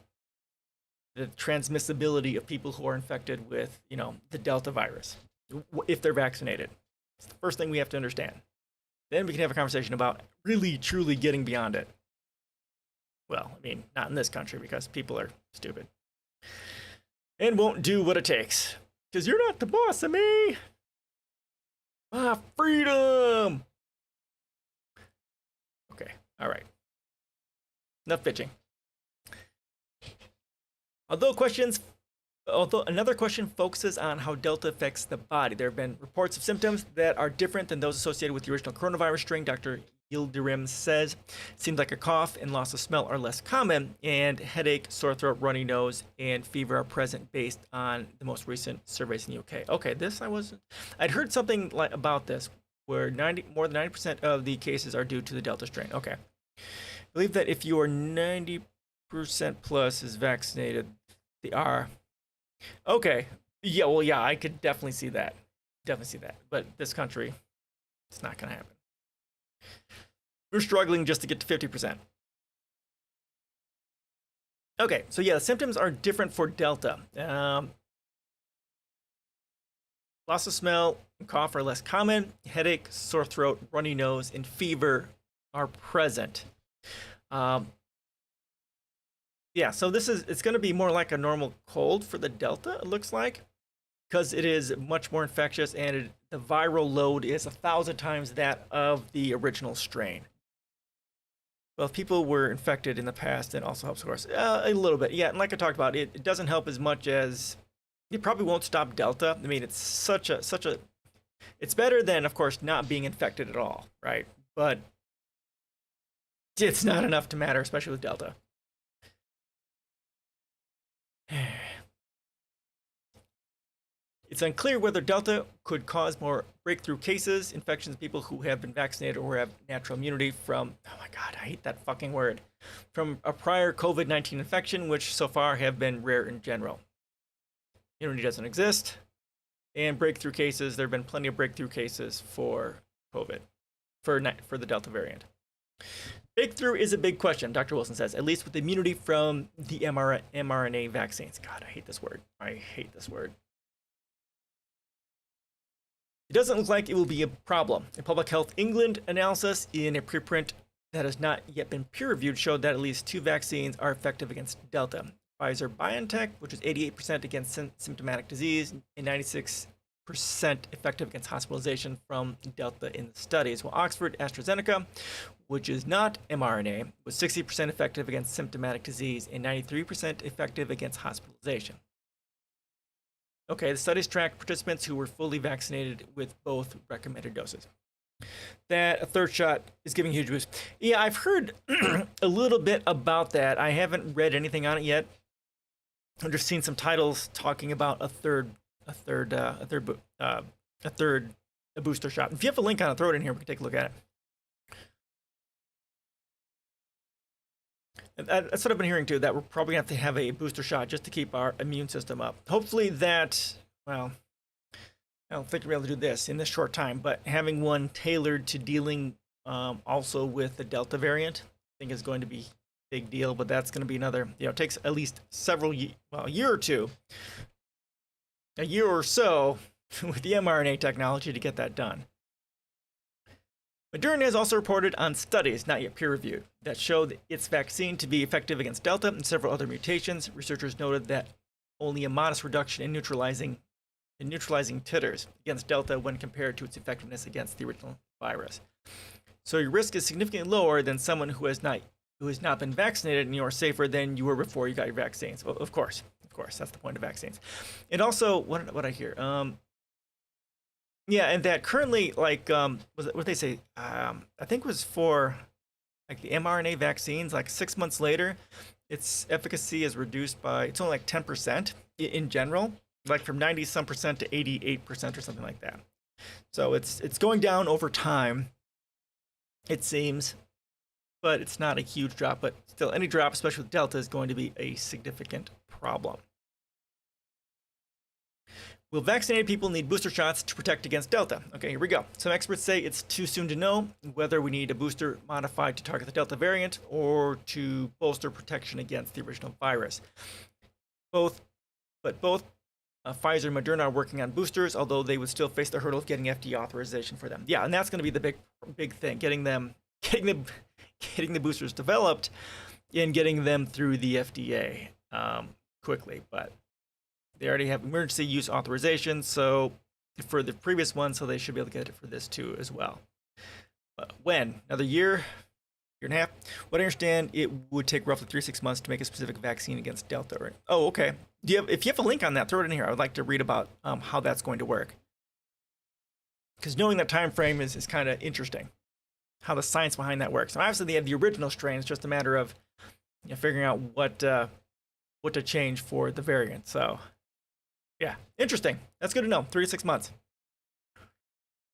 the transmissibility of people who are infected with, the Delta virus, if they're vaccinated. It's the first thing we have to understand. Then we can have a conversation about really, truly getting beyond it. Well, I mean, not in this country, because people are stupid and won't do what it takes. Because you're not the boss of me. My freedom. Okay, all right. Enough bitching. Although another question focuses on how Delta affects the body. There have been reports of symptoms that are different than those associated with the original coronavirus strain. Dr. Yildirim says it seems like a cough and loss of smell are less common, and headache, sore throat, runny nose, and fever are present based on the most recent surveys in the UK. Okay, I'd heard something about this, where more than 90% of the cases are due to the Delta strain. Okay. I believe that if you are 90% plus is vaccinated, the R. Okay. Yeah, well, yeah, I could definitely see that. But this country, it's not going to happen. We're struggling just to get to 50%. Okay, so yeah, the symptoms are different for Delta. Loss of smell and cough are less common. Headache, sore throat, runny nose, and fever are present. Yeah, so it's going to be more like a normal cold for the Delta, it looks like, because it is much more infectious, and the viral load is 1,000 times that of the original strain. Well, if people were infected in the past, then also helps, of course, a little bit. Yeah, and like I talked about, it doesn't help as much as, it probably won't stop Delta. I mean, it's it's better than, of course, not being infected at all, right? But it's not enough to matter, especially with Delta. It's unclear whether Delta could cause more breakthrough cases, infections, people who have been vaccinated or have natural immunity from, oh my God, I hate that fucking word, from a prior COVID-19 infection, which so far have been rare in general. Immunity doesn't exist. And breakthrough cases, there have been plenty of breakthrough cases for COVID, for the Delta variant. Breakthrough is a big question, Dr. Wilson says, at least with immunity from the mRNA vaccines. God, I hate this word. It doesn't look like it will be a problem. A Public Health England analysis in a preprint that has not yet been peer-reviewed showed that at least 2 vaccines are effective against Delta. Pfizer-BioNTech, which is 88% against symptomatic disease and 96% effective against hospitalization from Delta in the studies, while Oxford AstraZeneca, which is not mRNA, was 60% effective against symptomatic disease and 93% effective against hospitalization. Okay, the studies tracked participants who were fully vaccinated with both recommended doses. That a third shot is giving a huge boost. Yeah, I've heard a little bit about that. I haven't read anything on it yet. I've just seen some titles talking about a booster shot. If you have a link on it, throw it in here. We can take a look at it. That's what I've been hearing too, that we're probably going to have a booster shot just to keep our immune system up. Hopefully that, well, I don't think we'll be able to do this in this short time, but having one tailored to dealing also with the Delta variant, I think is going to be a big deal, but that's going to be another, it takes at least a year or two, a year or so with the mRNA technology to get that done. Moderna has also reported on studies, not yet peer-reviewed, that showed its vaccine to be effective against Delta and several other mutations. Researchers noted that only a modest reduction in neutralizing titers against Delta when compared to its effectiveness against the original virus. So your risk is significantly lower than someone who has not been vaccinated, and you are safer than you were before you got your vaccines. Well, of course, that's the point of vaccines. And also, what I hear? Yeah, and that currently, like, was it, what they say? I think it was for like the mRNA vaccines. Like 6 months later, its efficacy is reduced by it's only like 10% in general, like from 90 some percent to 88% or something like that. So it's going down over time, it seems, but it's not a huge drop. But still, any drop, especially with Delta, is going to be a significant problem. Will vaccinated people need booster shots to protect against Delta? Okay, here we go. Some experts say it's too soon to know whether we need a booster modified to target the Delta variant or to bolster protection against the original virus. Both Pfizer and Moderna are working on boosters, although they would still face the hurdle of getting FDA authorization for them. Yeah, and that's going to be the big thing, getting the boosters developed and getting them through the FDA quickly. But they already have emergency use authorization, so for the previous one, so they should be able to get it for this too as well. When? Another year and a half? What I understand, it would take roughly 3 to 6 months to make a specific vaccine against Delta. Oh, okay. If you have a link on that, throw it in here. I would like to read about how that's going to work. Because knowing that time frame is kind of interesting, how the science behind that works. And obviously, they have the original strain. It's just a matter of figuring out what to change for the variant. So, yeah, interesting. That's good to know. 3 to 6 months.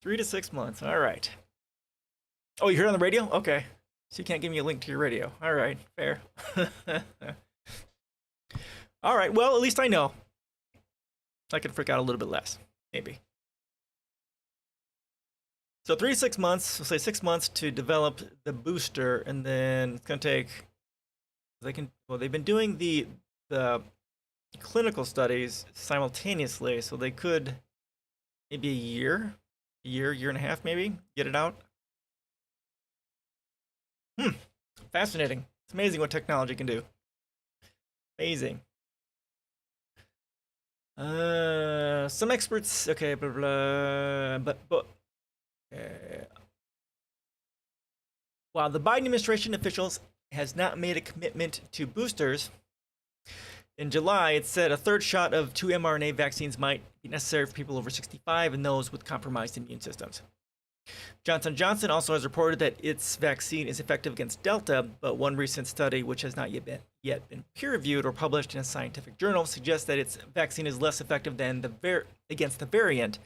3 to 6 months. All right. Oh, you heard it on the radio? Okay. So you can't give me a link to your radio. All right, fair. All right, well, at least I know. I can freak out a little bit less, maybe. So 3 to 6 months, we'll say 6 months to develop the booster, and then it's gonna take. They've been doing the clinical studies simultaneously, so they could maybe a year and a half, maybe get it out. Fascinating. It's amazing what technology can do. Amazing. Some experts, okay, blah, blah, but while the Biden administration officials has not made a commitment to boosters, in July it said a third shot of 2 mRNA vaccines might be necessary for people over 65 and those with compromised immune systems. Johnson also has reported that its vaccine is effective against Delta, but one recent study, which has not yet been peer-reviewed or published in a scientific journal, suggests that its vaccine is less effective than against the variant,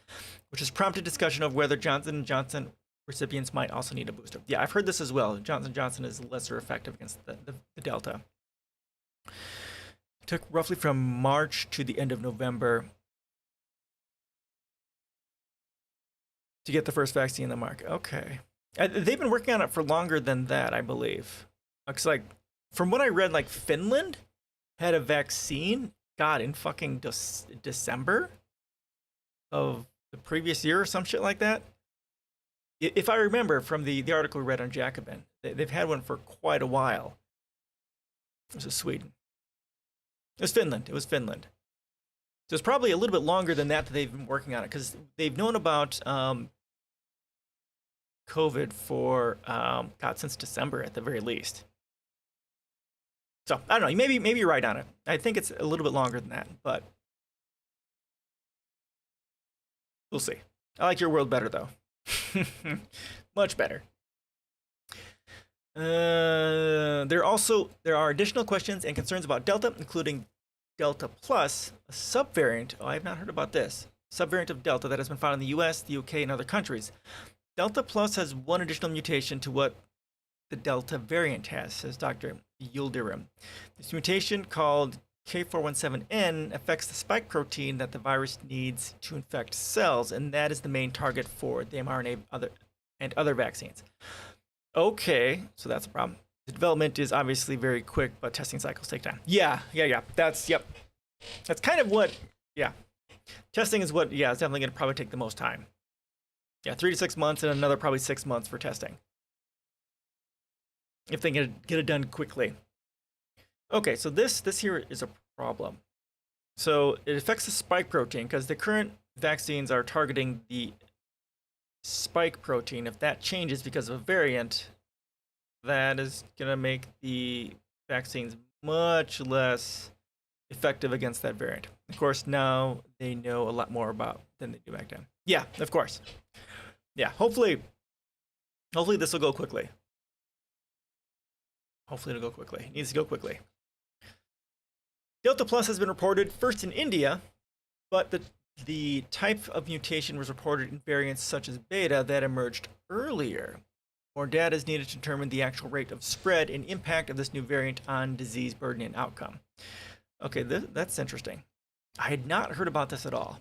which has prompted discussion of whether Johnson & Johnson recipients might also need a booster. Yeah, I've heard this as well. Johnson & Johnson is lesser effective against the Delta. It took roughly from March to the end of November to get the first vaccine in the market. Okay. They've been working on it for longer than that, I believe. Looks like, from what I read, like Finland had a vaccine, God, in fucking December of the previous year or some shit like that. If I remember from the article we read on Jacobin, they've had one for quite a while. This is Sweden. It was Finland. So it's probably a little bit longer than that they've been working on it, because they've known about COVID for since December at the very least. So I don't know. Maybe you're right on it. I think it's a little bit longer than that, but we'll see. I like your world better though. Much better. There are additional questions and concerns about Delta, including Delta Plus, a subvariant. Oh, I have not heard about this. Subvariant of Delta that has been found in the US, the UK, and other countries. Delta Plus has one additional mutation to what the Delta variant has, says Dr. Yildirim. This mutation, called K417N, affects the spike protein that the virus needs to infect cells, and that is the main target for the mRNA and other vaccines. Okay, so that's a problem. The development is obviously very quick, but testing cycles take time. Yeah. That's kind of what, testing is what, it's definitely going to probably take the most time. 3 to 6 months and another probably 6 months for testing, if they get it done quickly. Okay, so this here is a problem. So it affects the spike protein, because the current vaccines are targeting the spike protein. If that changes because of a variant, that is going to make the vaccines much less effective against that variant. Of course, now they know a lot more about than they do back then. Yeah, of course. Yeah, hopefully this will go quickly. Hopefully it'll go quickly. It needs to go quickly. Delta Plus has been reported first in India, but the type of mutation was reported in variants such as beta that emerged earlier. More data is needed to determine the actual rate of spread and impact of this new variant on disease burden and outcome. Okay, that's interesting. I had not heard about this at all.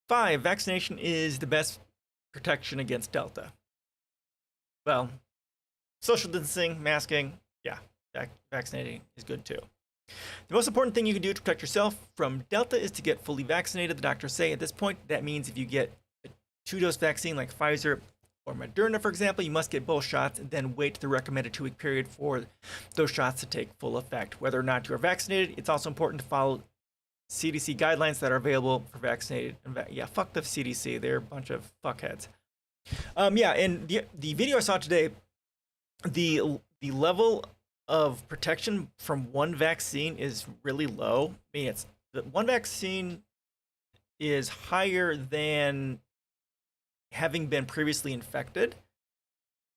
5. Vaccination is the best protection against Delta. Well, social distancing, masking, yeah, vaccinating is good too. The most important thing you can do to protect yourself from Delta is to get fully vaccinated. The doctors say at this point that means if you get a 2-dose vaccine like Pfizer or Moderna, for example, you must get both shots and then wait the recommended 2-week period for those shots to take full effect. Whether or not you are vaccinated, it's also important to follow CDC guidelines that are available for vaccinated. Yeah, fuck the CDC. They're a bunch of fuckheads. Yeah, and the video I saw today, the level of protection from one vaccine is really low. I mean, it's one vaccine is higher than having been previously infected,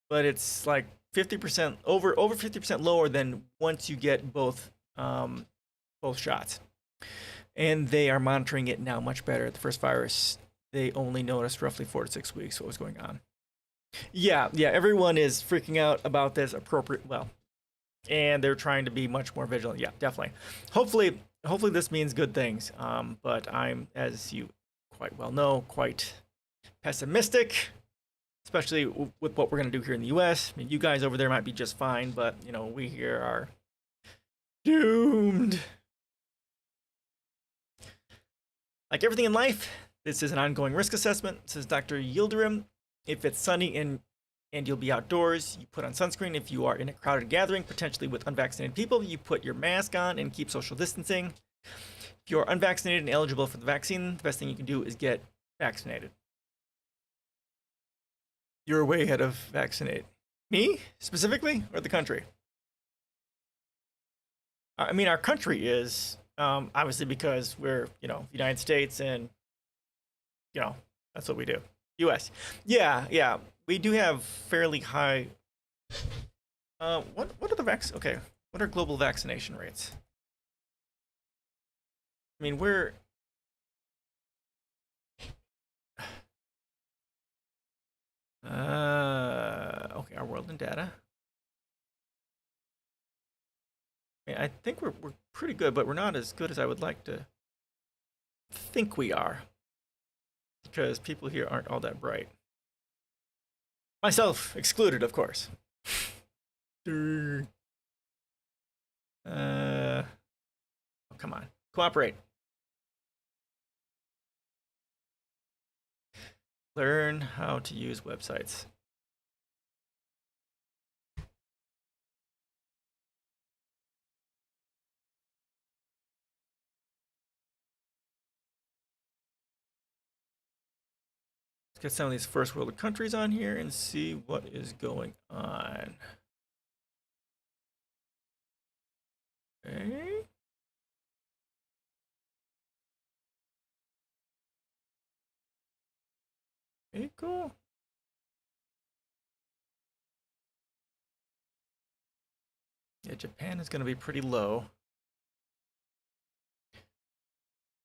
but it's like 50% over 50% lower than once you get both shots. And they are monitoring it now much better. The first virus, they only noticed roughly 4 to 6 weeks what was going on. Yeah, everyone is freaking out about this and they're trying to be much more vigilant. Yeah, definitely. Hopefully this means good things. But I'm, as you quite well know, quite pessimistic, especially with what we're going to do here in the U.S. I mean, you guys over there might be just fine, but, we here are doomed. Like everything in life, this is an ongoing risk assessment, says Dr. Yildirim. If it's sunny and you'll be outdoors, you put on sunscreen. If you are in a crowded gathering, potentially with unvaccinated people, you put your mask on and keep social distancing. If you're unvaccinated and eligible for the vaccine, the best thing you can do is get vaccinated. You're way ahead of vaccinate. Me, specifically, or the country? I mean, our country is, obviously because we're, the United States and, that's what we do. U.S. Yeah. We do have fairly high, what are the okay, what are global vaccination rates? I mean, we're, okay, our world in data. I mean, I think we're pretty good, but we're not as good as I would like to think we are, because people here aren't all that bright. Myself excluded, of course. Oh, come on, cooperate. Learn how to use websites. Let's get some of these first world countries on here and see what is going on. Okay. Okay, cool. Yeah, Japan is going to be pretty low.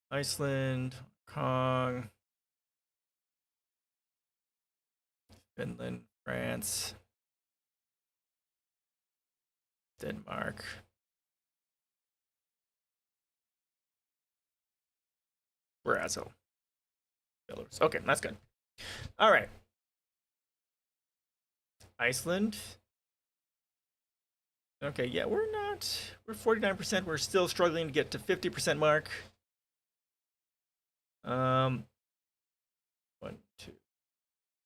Iceland, Hong Kong, Finland, France, Denmark. Brazil. Belarus. Okay, that's good. All right. Iceland. Okay, yeah, we're 49%. We're still struggling to get to 50% mark. 1, 2.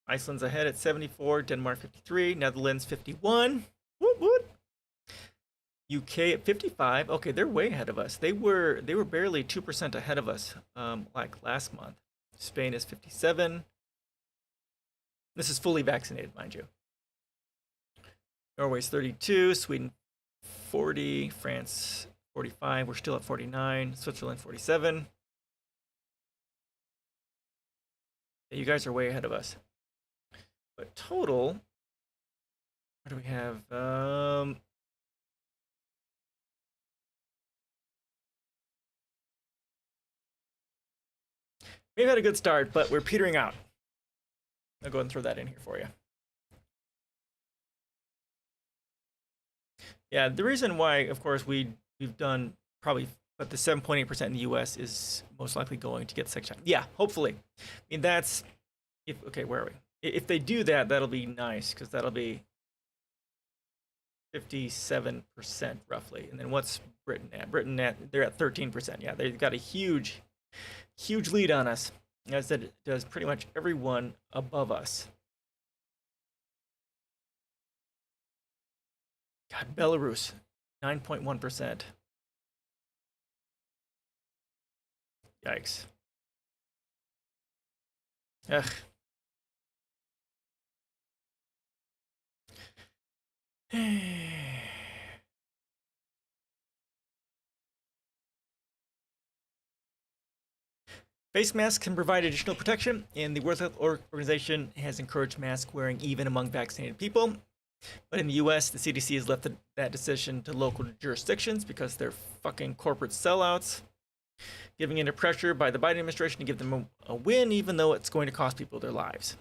Iceland's ahead at 74, Denmark 53, Netherlands 51. Whoop whoop. UK at 55. Okay, they're way ahead of us. They were barely 2% ahead of us, like last month. Spain is 57. This is fully vaccinated, mind you. Norway's 32, Sweden 40, France 45. We're still at 49. Switzerland 47. You guys are way ahead of us. But total, what do we have? We've had a good start, but we're petering out. I'll go ahead and throw that in here for you. Yeah, the reason why, of course, we've done probably, but the 7.8% in the U.S. is most likely going to get the second shot. Yeah, hopefully. I mean, that's if okay. Where are we? If they do that, that'll be nice because that'll be 57% roughly. And then what's Britain at? They're at 13%. Yeah, they've got a huge lead on us. As it does pretty much everyone above us. God, Belarus, 9.1%. Yikes. Ugh. Face masks can provide additional protection, and the World Health Organization has encouraged mask wearing even among vaccinated people. But in the US, the CDC has left that decision to local jurisdictions because they're fucking corporate sellouts, giving in to pressure by the Biden administration to give them a win, even though it's going to cost people their lives.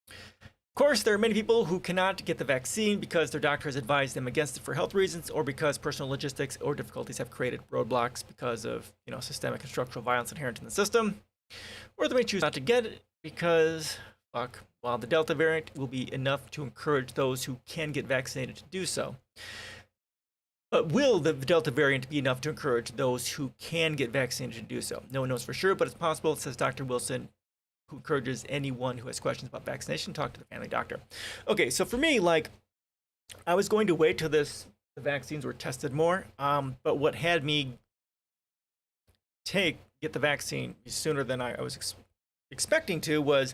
Of course, there are many people who cannot get the vaccine because their doctor has advised them against it for health reasons, or because personal logistics or difficulties have created roadblocks because of, systemic and structural violence inherent in the system. Or they may choose not to get it because, while the Delta variant will be enough to encourage those who can get vaccinated to do so. But will the Delta variant be enough to encourage those who can get vaccinated to do so? No one knows for sure, but it's possible, says Dr. Wilson, who encourages anyone who has questions about vaccination, talk to the family doctor. Okay, so for me, I was going to wait till the vaccines were tested more, but what had me get the vaccine sooner than I was expecting to was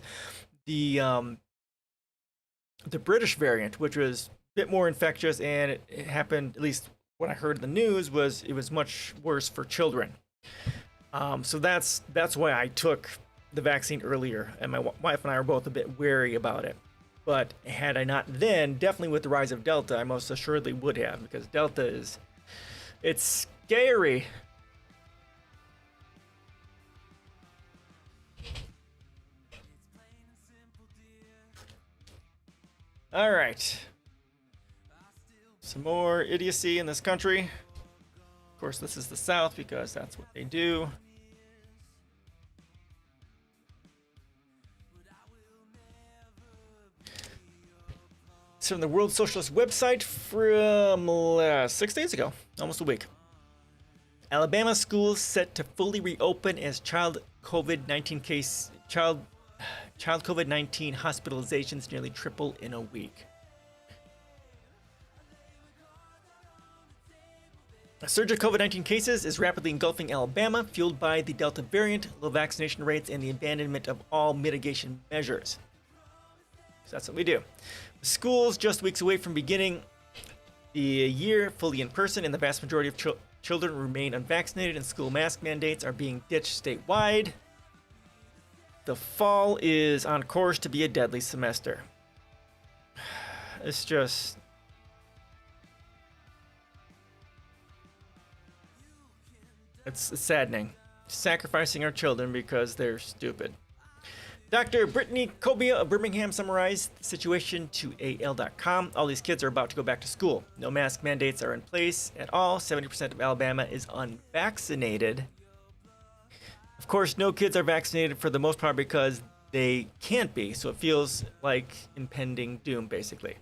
the British variant, which was a bit more infectious, and it happened, at least what I heard in the news, was it was much worse for children. So that's why I took the vaccine earlier, and my wife and I are both a bit wary about it. But had I not then, definitely with the rise of Delta, I most assuredly would have, because Delta it's scary. All right. Some more idiocy in this country. Of course, this is the South because that's what they do. So, in the World Socialist Web Site from 6 days ago, almost a week. Alabama schools set to fully reopen as child COVID-19 hospitalizations nearly triple in a week. A surge of COVID-19 cases is rapidly engulfing Alabama, fueled by the Delta variant, low vaccination rates, and the abandonment of all mitigation measures. So that's what we do. Schools just weeks away from beginning the year fully in person, and the vast majority of children remain unvaccinated, and school mask mandates are being ditched statewide. The fall is on course to be a deadly semester. It's just... It's saddening. Sacrificing our children because they're stupid. Dr. Brittany Cobia of Birmingham summarized the situation to AL.com. All these kids are about to go back to school. No mask mandates are in place at all. 70% of Alabama is unvaccinated. Of course, no kids are vaccinated for the most part because they can't be, so it feels like impending doom, basically.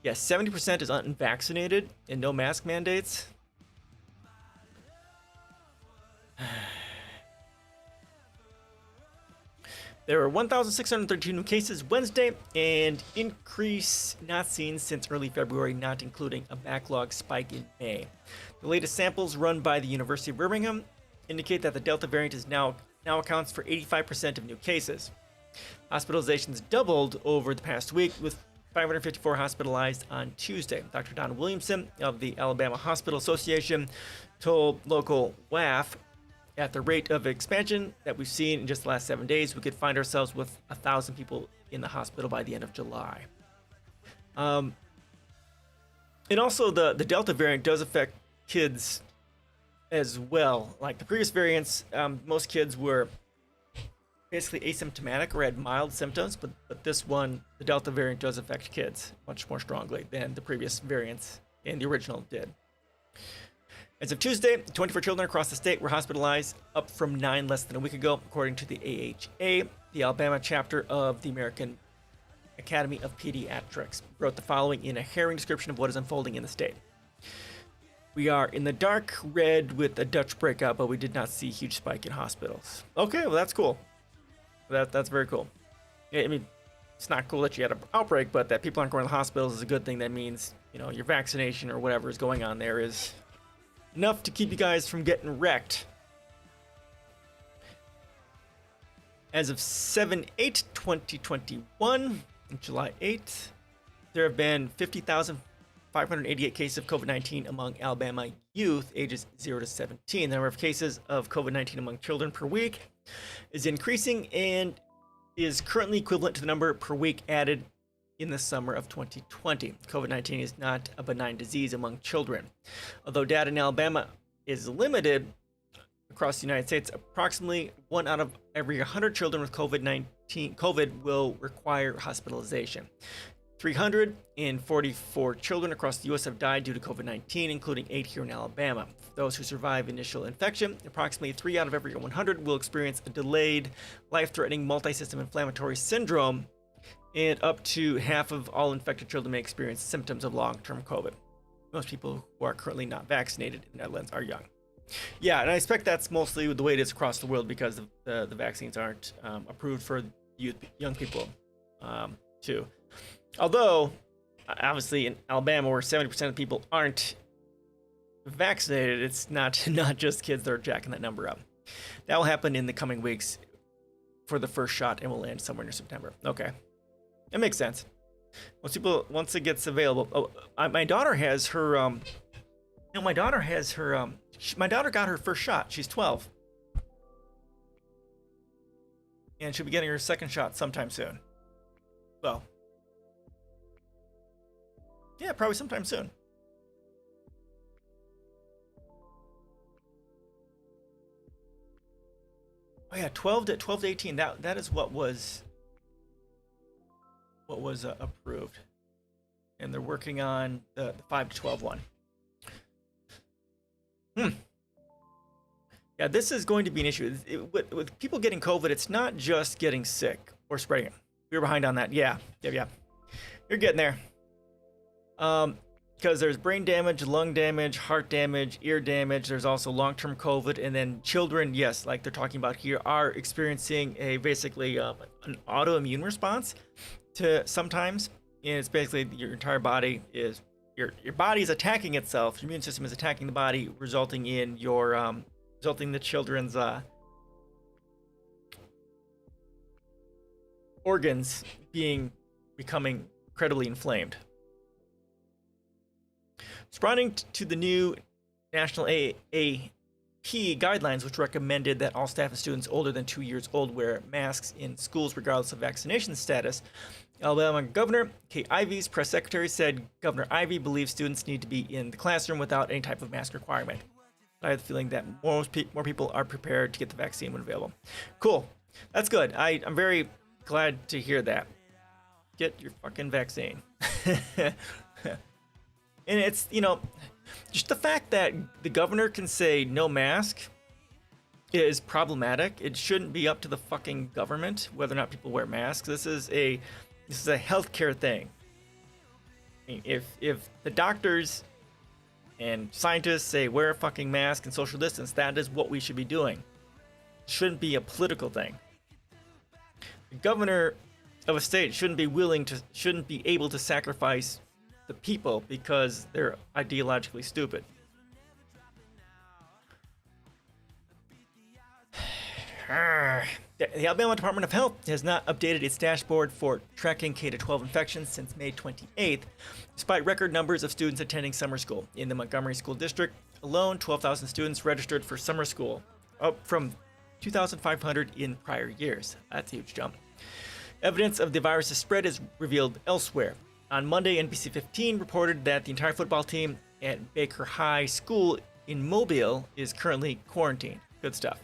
Yes, 70% is unvaccinated and no mask mandates. There were 1,632 new cases Wednesday, an increase not seen since early February, not including a backlog spike in May. The latest samples run by the University of Birmingham indicate that the Delta variant is now accounts for 85% of new cases. Hospitalizations doubled over the past week, with 554 hospitalized on Tuesday. Dr. Don Williamson of the Alabama Hospital Association told local WAF, at the rate of expansion that we've seen in just the last 7 days, we could find ourselves with 1,000 people in the hospital by the end of July. And also the Delta variant does affect kids as well. Like the previous variants, most kids were basically asymptomatic or had mild symptoms, but this one, the Delta variant, does affect kids much more strongly than the previous variants and the original did. As of Tuesday, 24 children across the state were hospitalized, up from 9 less than a week ago, according to the AHA. The Alabama chapter of the American Academy of Pediatrics wrote the following in a harrowing description of what is unfolding in the state. We are in the dark red with a Dutch breakout, but we did not see a huge spike in hospitals. Okay, well, that's cool. That's very cool. I mean, it's not cool that you had an outbreak, but that people aren't going to the hospitals is a good thing. That means, you know, your vaccination or whatever is going on there is enough to keep you guys from getting wrecked. As of 7/8/2021, July 8th, there have been 50,588 cases of COVID-19 among Alabama youth ages 0 to 17. The number of cases of COVID-19 among children per week is increasing and is currently equivalent to the number per week added in the summer of 2020. COVID-19 is not a benign disease among children. Although data in Alabama is limited across the United States, approximately 1 out of every 100 children with COVID will require hospitalization. 344 children across the U.S. have died due to COVID-19, including 8 here in Alabama. For those who survive initial infection, approximately 3 out of every 100 will experience a delayed, life-threatening multi-system inflammatory syndrome, and up to half of all infected children may experience symptoms of long-term COVID. Most people who are currently not vaccinated in the Netherlands are young. Yeah, and I expect that's mostly the way it is across the world because the vaccines aren't approved for young people too. Although, obviously in Alabama where 70% of people aren't vaccinated, it's not just kids that are jacking that number up. That will happen in the coming weeks for the first shot and will end somewhere in September. Okay. That makes sense. Once it gets available. Oh, my daughter has her. My daughter got her first shot. She's 12, and she'll be getting her second shot sometime soon. Well, yeah, probably sometime soon. Oh yeah, 12 to 18. That is what was approved, and they're working on the 5 to 12 one. Yeah, this is going to be an issue. With people getting COVID, it's not just getting sick or spreading it. We were behind on that. Yeah. You're getting there. Because there's brain damage, lung damage, heart damage, ear damage. There's also long-term COVID, and then children, yes, like they're talking about here, are experiencing basically an autoimmune response to sometimes, and it's basically your entire body is your body is attacking itself. Your immune system is attacking the body, resulting in the children's organs becoming incredibly inflamed. Responding to the new National AAP guidelines, which recommended that all staff and students older than 2 years old wear masks in schools regardless of vaccination status, Alabama Governor Kay Ivey's press secretary said Governor Ivey believes students need to be in the classroom without any type of mask requirement. I have the feeling that more people are prepared to get the vaccine when available. Cool. That's good. I'm very glad to hear that. Get your fucking vaccine. And it's, just the fact that the governor can say no mask is problematic. It shouldn't be up to the fucking government whether or not people wear masks. This is a healthcare thing. I mean, if the doctors and scientists say wear a fucking mask and social distance, that is what we should be doing. It shouldn't be a political thing. The governor of a state shouldn't be able to sacrifice the people because they're ideologically stupid. The Alabama Department of Health has not updated its dashboard for tracking K-12 infections since May 28th, despite record numbers of students attending summer school. In the Montgomery School District alone, 12,000 students registered for summer school, up from 2,500 in prior years. That's a huge jump. Evidence of the virus's spread is revealed elsewhere. On Monday, NBC 15 reported that the entire football team at Baker High School in Mobile is currently quarantined. Good stuff.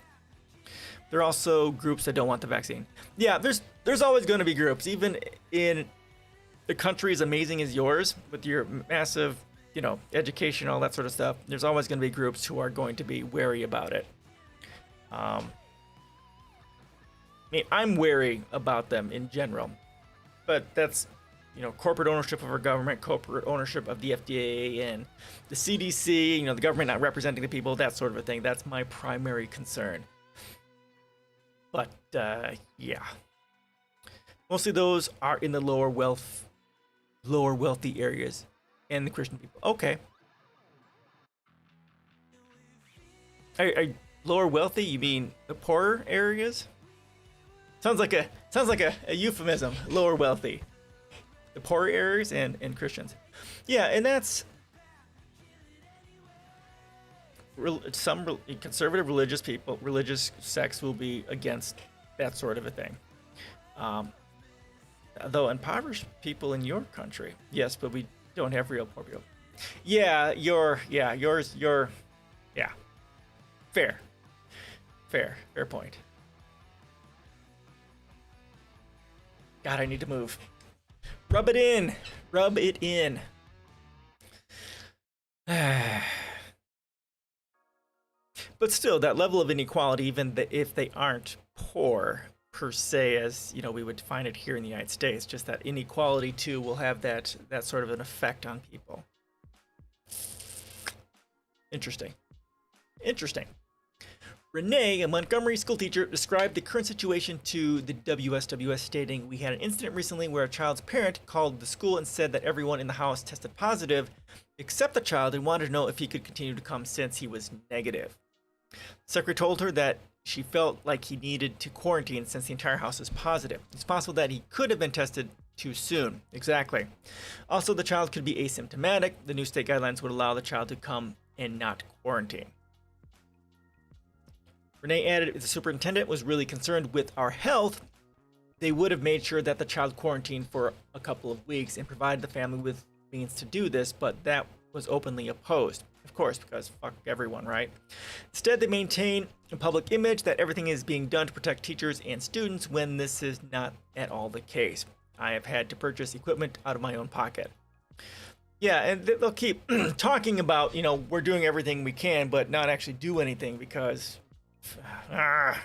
There are also groups that don't want the vaccine. Yeah, there's always going to be groups, even in a country as amazing as yours, with your massive, education, all that sort of stuff. There's always going to be groups who are going to be wary about it. I mean, I'm wary about them in general, but that's, corporate ownership of our government, corporate ownership of the FDA and the CDC, the government not representing the people, that sort of a thing. That's my primary concern. But, yeah. Mostly those are in the lower wealthy areas and the Christian people. Okay. Are lower wealthy, you mean the poorer areas? Sounds like a euphemism, lower wealthy. The poorer areas and Christians. Yeah, and that's some conservative religious sects will be against that sort of a thing. Though impoverished people in your country, yes, but we don't have real poor people. Yeah, fair point. God, I need to move. Rub it in. But still, that level of inequality, even if they aren't poor per se, as we would find it here in the United States, just that inequality too will have that sort of an effect on people. Interesting. Renee, a Montgomery school teacher, described the current situation to the WSWS, stating, "We had an incident recently where a child's parent called the school and said that everyone in the house tested positive except the child and wanted to know if he could continue to come since he was negative. The secretary told her that she felt like he needed to quarantine since the entire house is positive. It's possible that he could have been tested too soon." Exactly. Also, the child could be asymptomatic. The new state guidelines would allow the child to come and not quarantine. Renee added, "If the superintendent was really concerned with our health, they would have made sure that the child quarantined for a couple of weeks and provided the family with means to do this, but that was openly opposed." Of course, because fuck everyone, right? Instead, they maintain a public image that everything is being done to protect teachers and students when this is not at all the case. "I have had to purchase equipment out of my own pocket." Yeah, and they'll keep talking about, we're doing everything we can, but not actually do anything because... I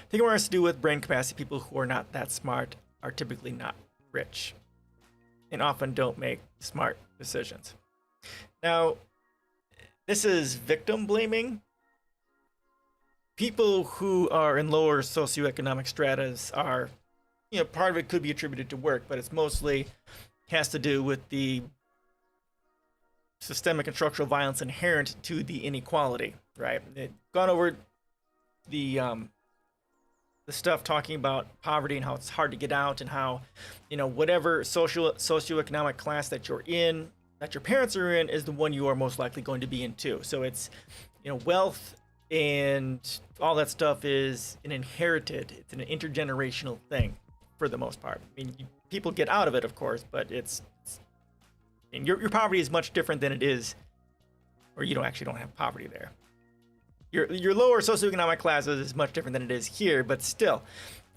think it has to do with brain capacity. People who are not that smart are typically not rich and often don't make smart decisions. Now, this is victim blaming. People who are in lower socioeconomic stratas are, part of it could be attributed to work, but it's mostly has to do with the systemic and structural violence inherent to the inequality, right? They've gone over the stuff talking about poverty and how it's hard to get out and how, whatever socioeconomic class that you're in, that your parents are in, is the one you are most likely going to be in too. So it's, wealth and all that stuff is it's an intergenerational thing for the most part. I mean, people get out of it, of course, but and your poverty is much different than it is, or you don't have poverty there. Your lower socioeconomic classes is much different than it is here, but still,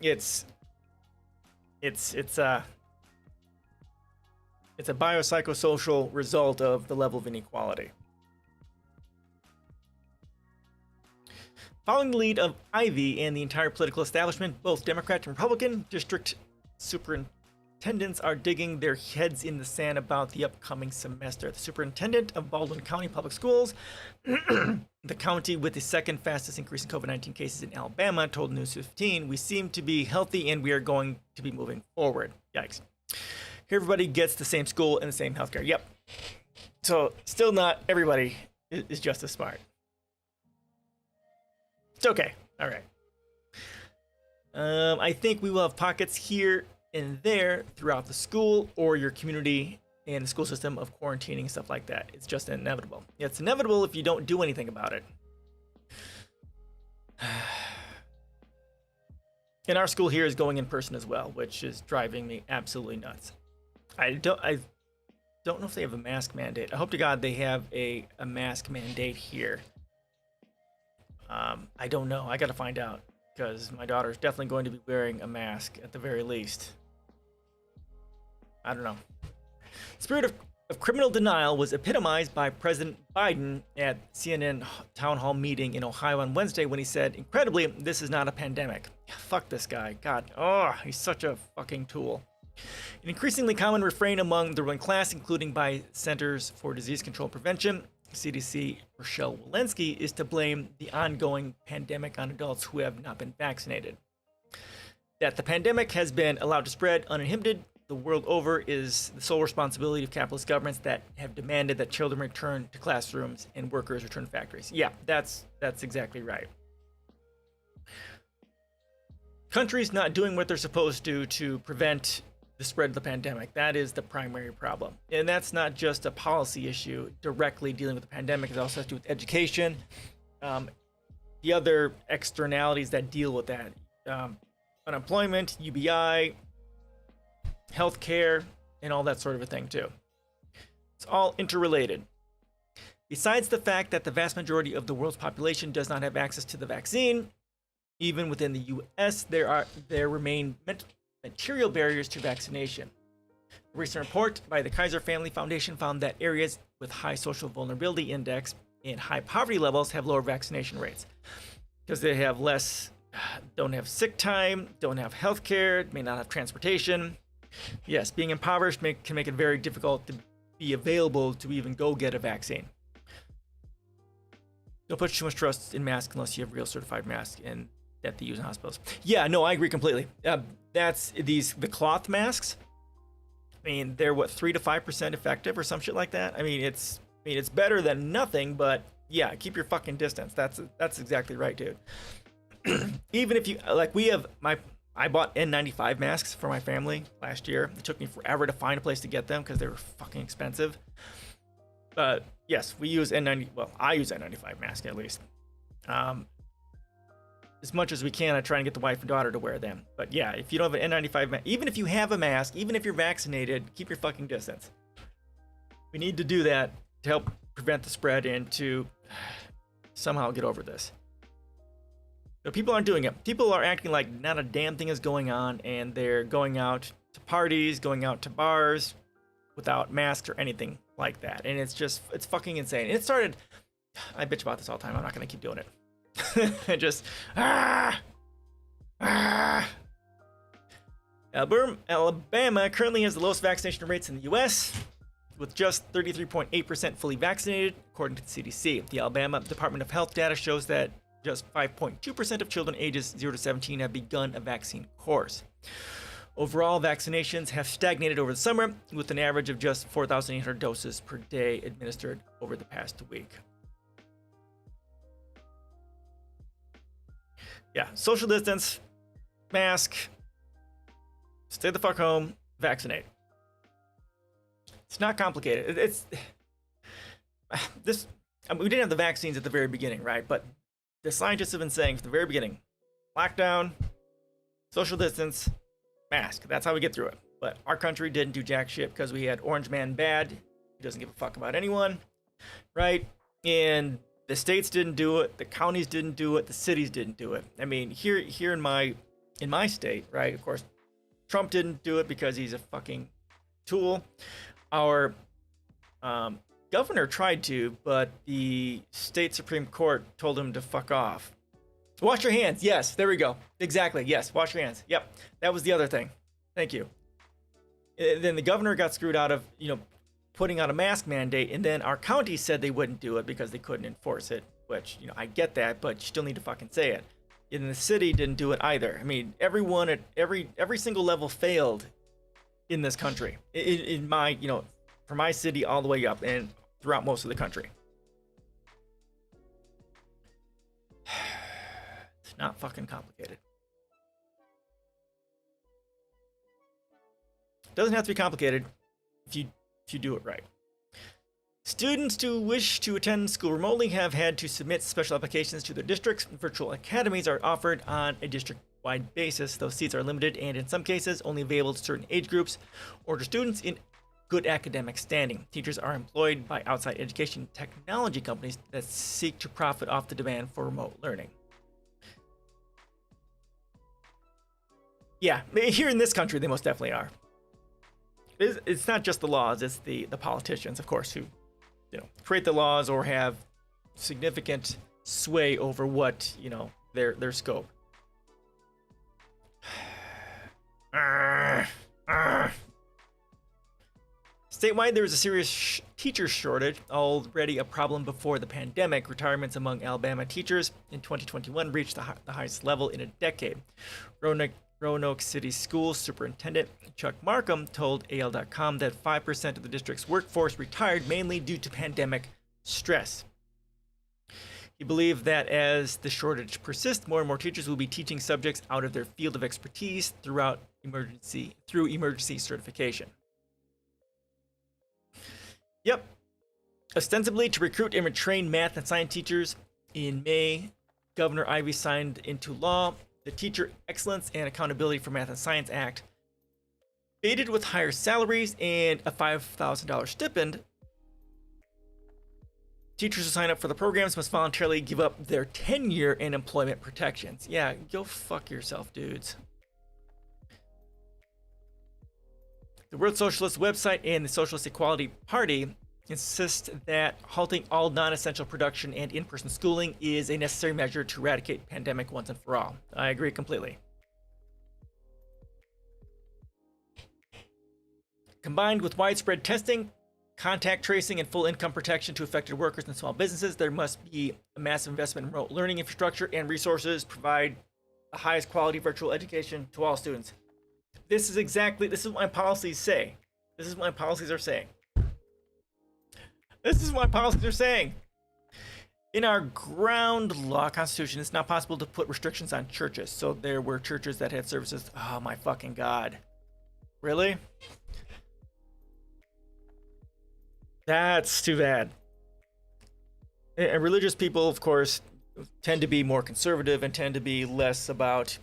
it's a biopsychosocial result of the level of inequality. Following the lead of Ivy and the entire political establishment, both Democrat and Republican district superintendents are digging their heads in the sand about the upcoming semester. The superintendent of Baldwin County Public Schools, the county with the second fastest increase in COVID-19 cases in Alabama, told News 15, "We seem to be healthy and we are going to be moving forward." Yikes. Here everybody gets the same school and the same healthcare. Yep. So still not everybody is just as smart. It's okay. All right. I think we will have pockets here and there throughout the school or your community and the school system of quarantining, stuff like that. It's just inevitable. It's inevitable if you don't do anything about it. And our school here is going in person as well, which is driving me absolutely nuts. I don't know if they have a mask mandate. I hope to God they have a mask mandate here. I don't know. I got to find out because my daughter is definitely going to be wearing a mask at the very least. I don't know. Spirit of criminal denial was epitomized by President Biden at CNN town hall meeting in Ohio on Wednesday when he said, incredibly, this is not a pandemic. Fuck this guy. God, he's such a fucking tool. An increasingly common refrain among the ruling class, including by Centers for Disease Control and Prevention, CDC Rochelle Walensky, is to blame the ongoing pandemic on adults who have not been vaccinated. That the pandemic has been allowed to spread uninhibited the world over is the sole responsibility of capitalist governments that have demanded that children return to classrooms and workers return to factories. Yeah, that's exactly right. Countries not doing what they're supposed to prevent the spread of the pandemic. That is the primary problem. And that's not just a policy issue directly dealing with the pandemic. It also has to do with education, the other externalities that deal with that. Unemployment, UBI, healthcare, and all that sort of a thing too. It's all interrelated. Besides the fact that the vast majority of the world's population does not have access to the vaccine, even within the US, there remain material barriers to vaccination. A recent report by the Kaiser Family Foundation found that areas with high social vulnerability index and high poverty levels have lower vaccination rates because they have don't have sick time, don't have health care, may not have transportation. Yes, being impoverished can make it very difficult to be available to even go get a vaccine. Don't put too much trust in masks unless you have real certified masks and that they use in hospitals. Yeah, no, I agree completely. That's the cloth masks. I mean, they're 3 to 5% effective or some shit like that. I mean, it's better than nothing, but yeah, keep your fucking distance. That's exactly right, dude. Even if you I bought N95 masks for my family last year. It took me forever to find a place to get them because they were fucking expensive. But yes, we use N90. Well, I use N95 mask at least. As much as we can, I try and get the wife and daughter to wear them. But yeah, if you don't have an N95 mask, even if you have a mask, even if you're vaccinated, keep your fucking distance. We need to do that to help prevent the spread and to somehow get over this. But people aren't doing it. People are acting like not a damn thing is going on, and they're going out to parties, going out to bars without masks or anything like that. And it's fucking insane. And it started, I bitch about this all the time. I'm not going to keep doing it. Alabama currently has the lowest vaccination rates in the U.S., with just 33.8% fully vaccinated, according to the CDC. The Alabama Department of Health data shows that just 5.2% of children ages 0 to 17 have begun a vaccine course. Overall, vaccinations have stagnated over the summer, with an average of just 4,800 doses per day administered over the past week. Yeah, social distance, mask, stay the fuck home, vaccinate. It's not complicated. We didn't have the vaccines at the very beginning, right? But the scientists have been saying from the very beginning, lockdown, social distance, mask. That's how we get through it. But our country didn't do jack shit because we had Orange Man bad. He doesn't give a fuck about anyone, right? And the states didn't do it. The counties didn't do it. The cities didn't do it. I mean, here in my state, right? Of course, Trump didn't do it because he's a fucking tool. Our governor tried to, but the state Supreme Court told him to fuck off. Wash your hands. Yes, there we go. Exactly. Yes, wash your hands. Yep, that was the other thing. Thank you. Then the governor got screwed out of, putting out a mask mandate, and then our county said they wouldn't do it because they couldn't enforce it, which, I get that, but you still need to fucking say it. And the city didn't do it either. I mean, everyone at every single level failed in this country. In my, from my city all the way up and throughout most of the country. It's not fucking complicated. Doesn't have to be complicated if you do it right. Students who wish to attend school remotely have had to submit special applications to their districts. Virtual academies are offered on a district-wide basis, though seats are limited and in some cases only available to certain age groups or to students in good academic standing. Teachers are employed by outside education technology companies that seek to profit off the demand for remote learning. Yeah, here in this country, they most definitely are. It's not just the laws, it's the politicians, of course, who create the laws or have significant sway over what, their scope. Statewide, there is a serious teacher shortage, already a problem before the pandemic. Retirements among Alabama teachers in 2021 reached the highest level in a decade. Roanoke City School Superintendent Chuck Markham told AL.com that 5% of the district's workforce retired mainly due to pandemic stress. He believed that as the shortage persists, more and more teachers will be teaching subjects out of their field of expertise through emergency certification. Yep. Ostensibly to recruit and retrain math and science teachers, in May, Governor Ivey signed into law the Teacher Excellence and Accountability for Math and Science Act. Baited with higher salaries and a $5,000 stipend, teachers who sign up for the programs must voluntarily give up their tenure and employment protections. Yeah, go fuck yourself, dudes. The World Socialist Web Site and the Socialist Equality Party insist that halting all non-essential production and in-person schooling is a necessary measure to eradicate pandemic once and for all. I agree completely. Combined with widespread testing, contact tracing, and full income protection to affected workers and small businesses, there must be a massive investment in remote learning infrastructure and resources to provide the highest quality virtual education to all students. This is what my policies say. This is what my policies are saying. This is what policies are saying. In our ground law constitution, it's not possible to put restrictions on churches. So there were churches that had services. Oh my fucking God. Really? That's too bad. And religious people, of course, tend to be more conservative and tend to be less about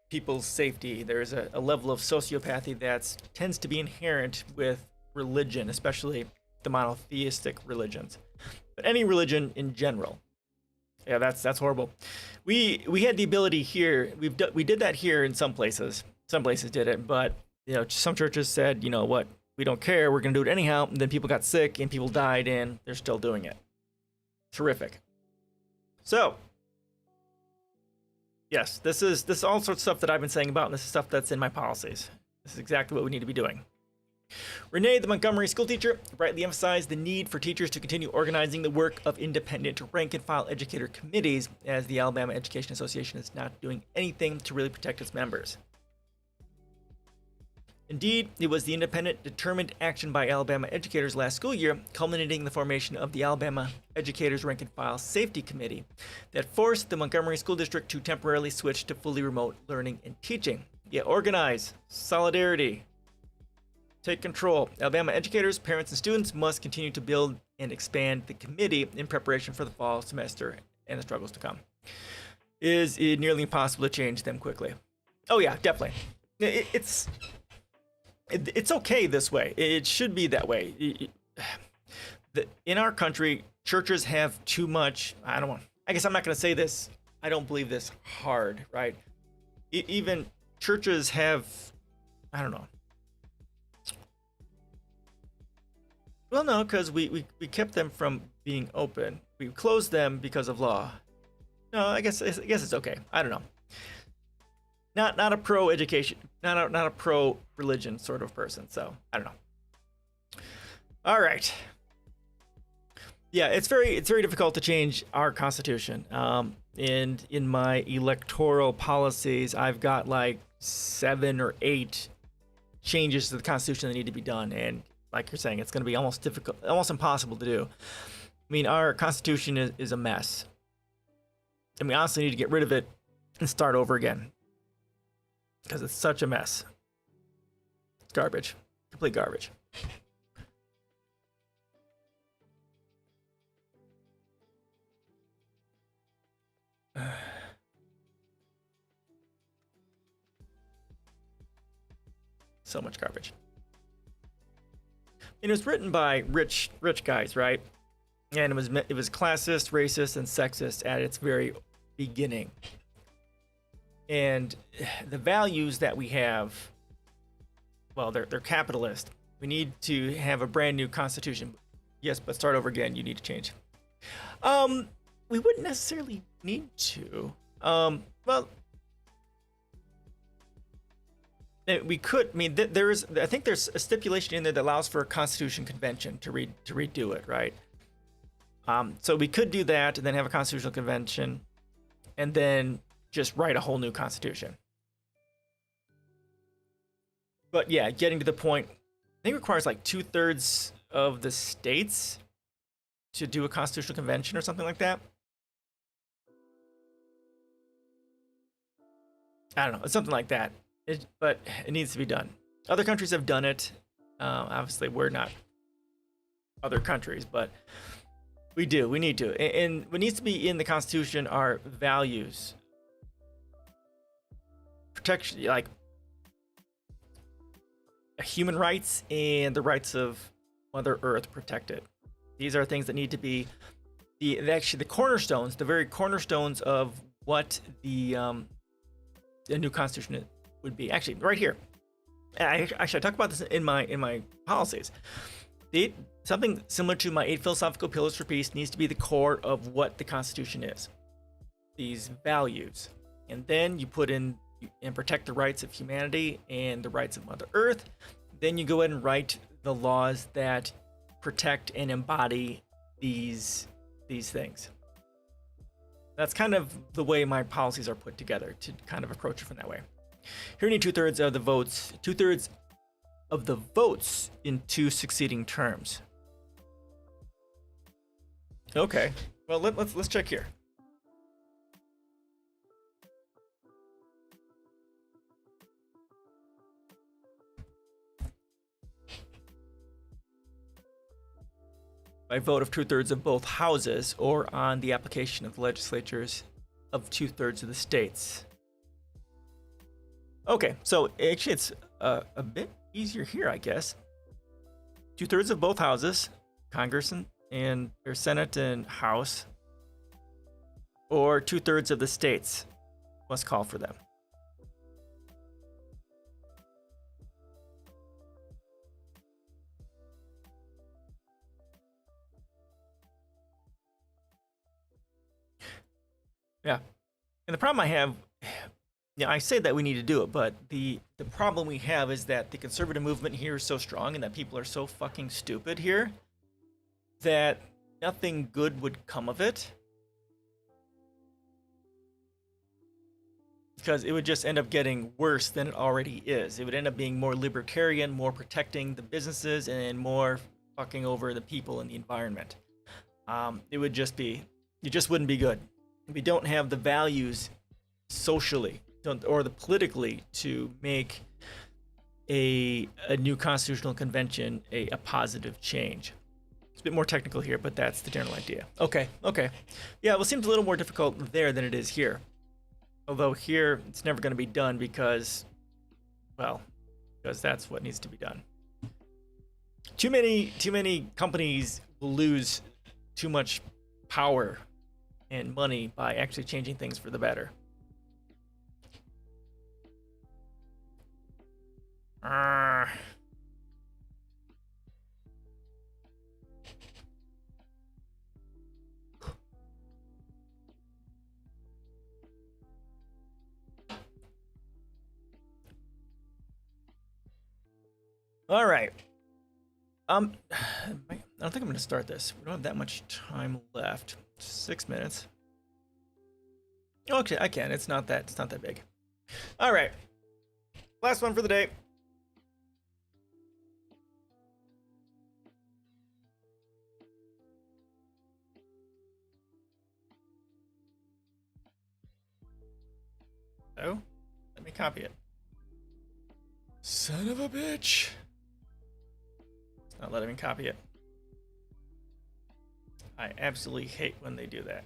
people's safety. There's a level of sociopathy that tends to be inherent with religion, especially the monotheistic religions, but any religion in general. Yeah, that's horrible. We had the ability here. We did that here in some places. Some places did it, but some churches said, you know what, we don't care. We're gonna do it anyhow. And then people got sick and people died, and they're still doing it. Terrific. So, yes, this is all sorts of stuff that I've been saying about, and this is stuff that's in my policies. This is exactly what we need to be doing. Renee, the Montgomery school teacher, rightly emphasized the need for teachers to continue organizing the work of independent rank-and-file educator committees, as the Alabama Education Association is not doing anything to really protect its members. Indeed, it was the independent, determined action by Alabama educators last school year, culminating in the formation of the Alabama Educators Rank-and-File Safety Committee, that forced the Montgomery School District to temporarily switch to fully remote learning and teaching. Yeah, organize, solidarity, take control. Alabama educators, parents, and students must continue to build and expand the committee in preparation for the fall semester and the struggles to come. Is it nearly impossible to change them quickly? Oh yeah, definitely. It's okay this way. It should be that way. In our country, churches have too much, I guess I'm not going to say this, I don't believe this hard, right? Even churches have, I don't know. Well, no, because we kept them from being open. We closed them because of law. No, I guess it's okay. I don't know. Not a pro education, not a pro religion sort of person. So I don't know. All right. Yeah, it's very difficult to change our constitution. And in my electoral policies, I've got like 7 or 8 changes to the constitution that need to be done. And like you're saying, it's going to be almost impossible to do. I mean, our constitution is a mess. And we honestly need to get rid of it and start over again. Because it's such a mess. It's garbage. Complete garbage. So much garbage. And it was written by rich guys, right? And it was classist, racist, and sexist at its very beginning. And the values that we have, well, they're capitalist. We need to have a brand new constitution. Yes, but start over again. You need to change. We wouldn't necessarily need to. Well, we could. I mean, I think there's a stipulation in there that allows for a constitution convention to redo it, right? So we could do that and then have a constitutional convention, and then just write a whole new constitution. But yeah, getting to the point, I think it requires like 2/3 of the states to do a constitutional convention or something like that. I don't know, it's something like that. But it needs to be done. Other countries have done it. Obviously, we're not other countries, but we need to. And what needs to be in the Constitution are values, protection, like human rights and the rights of Mother Earth protected. These are things that need to be the cornerstones, the very cornerstones of what the new Constitution would be. Actually, right here. I talk about this in my policies. Something similar to my 8 philosophical pillars for peace needs to be the core of what the Constitution is. These values, and then you put in and protect the rights of humanity and the rights of Mother Earth. Then you go ahead and write the laws that protect and embody these things. That's kind of the way my policies are put together, to kind of approach it from that way. Here, you need 2/3 of the votes. 2/3 of the votes in 2 succeeding terms. Okay. Well, let's check here. By vote of 2/3 of both houses, or on the application of the legislatures of 2/3 of the states. Okay, so actually it's a bit easier here, I guess. 2/3 of both houses, Congress and or Senate and House, or 2/3 of the states must call for them. Yeah, and the problem I have, yeah, I say that we need to do it, but the problem we have is that the conservative movement here is so strong, and that people are so fucking stupid here that nothing good would come of it, because it would just end up getting worse than it already is. It would end up being more libertarian, more protecting the businesses, and more fucking over the people and the environment. It just wouldn't be good. We don't have the values socially or the politically to make a new constitutional convention a positive change. It's a bit more technical here, but that's the general idea. Okay. Yeah, well, it seems a little more difficult there than it is here. Although here, it's never going to be done because that's what needs to be done. Too many companies will lose too much power and money by actually changing things for the better. All right. I don't think I'm going to start this. We don't have that much time left. 6 minutes. Okay, I can. It's not that big. All right. Last one for the day. So, let me copy it. Son of a bitch. Not letting me copy it. I absolutely hate when they do that.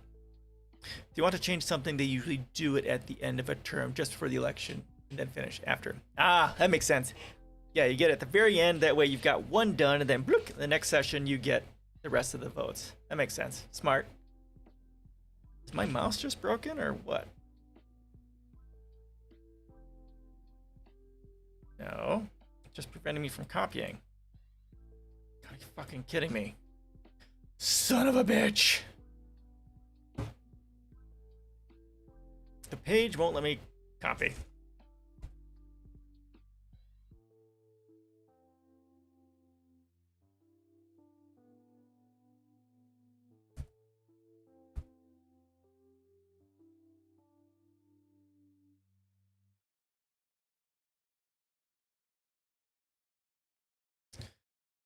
If you want to change something, they usually do it at the end of a term just for the election and then finish after. Ah, that makes sense. Yeah, you get it at the very end. That way you've got one done, and then bloop, the next session you get the rest of the votes. That makes sense. Smart. Is my mouse just broken or what? No. It's just preventing me from copying. God, are you fucking kidding me? Son of a bitch! The page won't let me copy.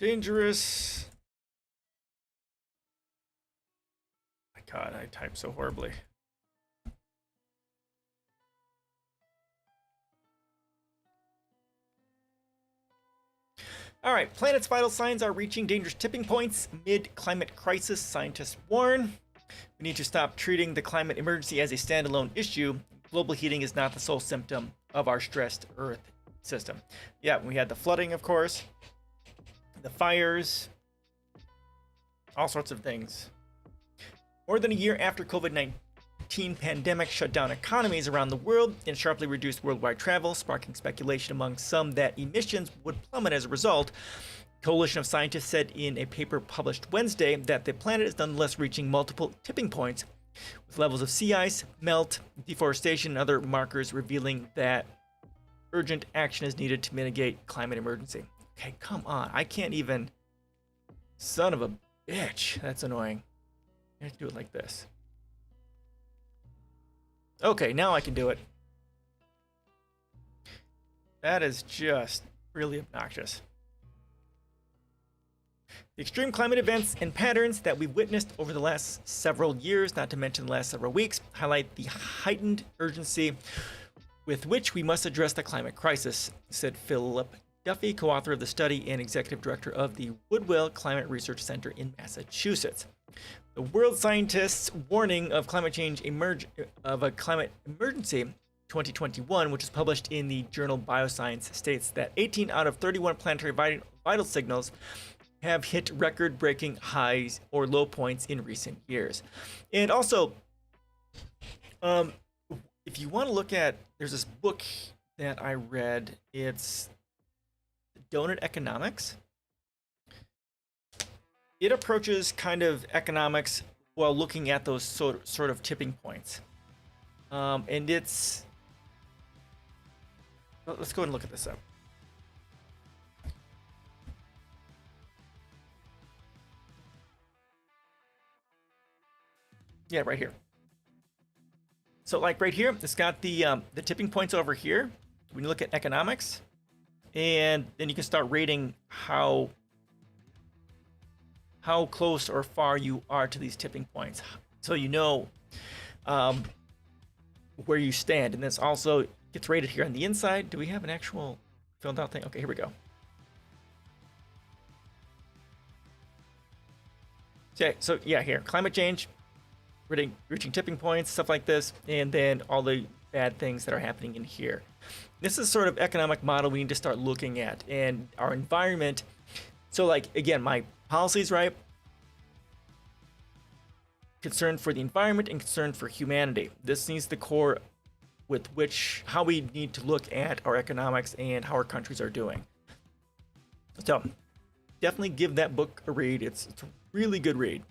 Dangerous. My God, I type so horribly. All right, planet's vital signs are reaching dangerous tipping points mid climate crisis, scientists warn. We need to stop treating the climate emergency as a standalone issue. Global heating is not the sole symptom of our stressed Earth system. Yeah, we had the flooding, of course, the fires, all sorts of things. More than a year after COVID-19 pandemic shut down economies around the world and sharply reduced worldwide travel, sparking speculation among some that emissions would plummet as a result, a coalition of scientists said in a paper published Wednesday that the planet is nonetheless reaching multiple tipping points, with levels of sea ice, melt, deforestation, and other markers revealing that urgent action is needed to mitigate climate emergency. Okay, come on. I can't even... Son of a bitch. That's annoying. I have to do it like this. Okay, now I can do it. That is just really obnoxious. The extreme climate events and patterns that we've witnessed over the last several years, not to mention the last several weeks, highlight the heightened urgency with which we must address the climate crisis, said Philip Duffy, co-author of the study and executive director of the Woodwell Climate Research Center in Massachusetts. The world scientists' warning of climate change a climate emergency 2021, which is published in the journal Bioscience, states that 18 out of 31 planetary vital signals have hit record-breaking highs or low points in recent years. And also, if you want to look at, there's this book that I read. It's Donut Economics. It approaches kind of economics while looking at those sort of tipping points. And it's... Let's go and look at this up. Yeah, right here. So like right here, it's got the tipping points over here. When you look at economics, and then you can start rating how close or far you are to these tipping points, so you know where you stand. And this also gets rated here on the inside. Do we have an actual filled out thing? Okay, here we go. Okay, so yeah, here, climate change, reaching tipping points, stuff like this, and then all the bad things that are happening in here. This is sort of economic model we need to start looking at, and our environment. So like, again, my policies, right? Concern for the environment and concern for humanity. This needs the core with how we need to look at our economics and how our countries are doing. So definitely give that book a read. It's a really good read.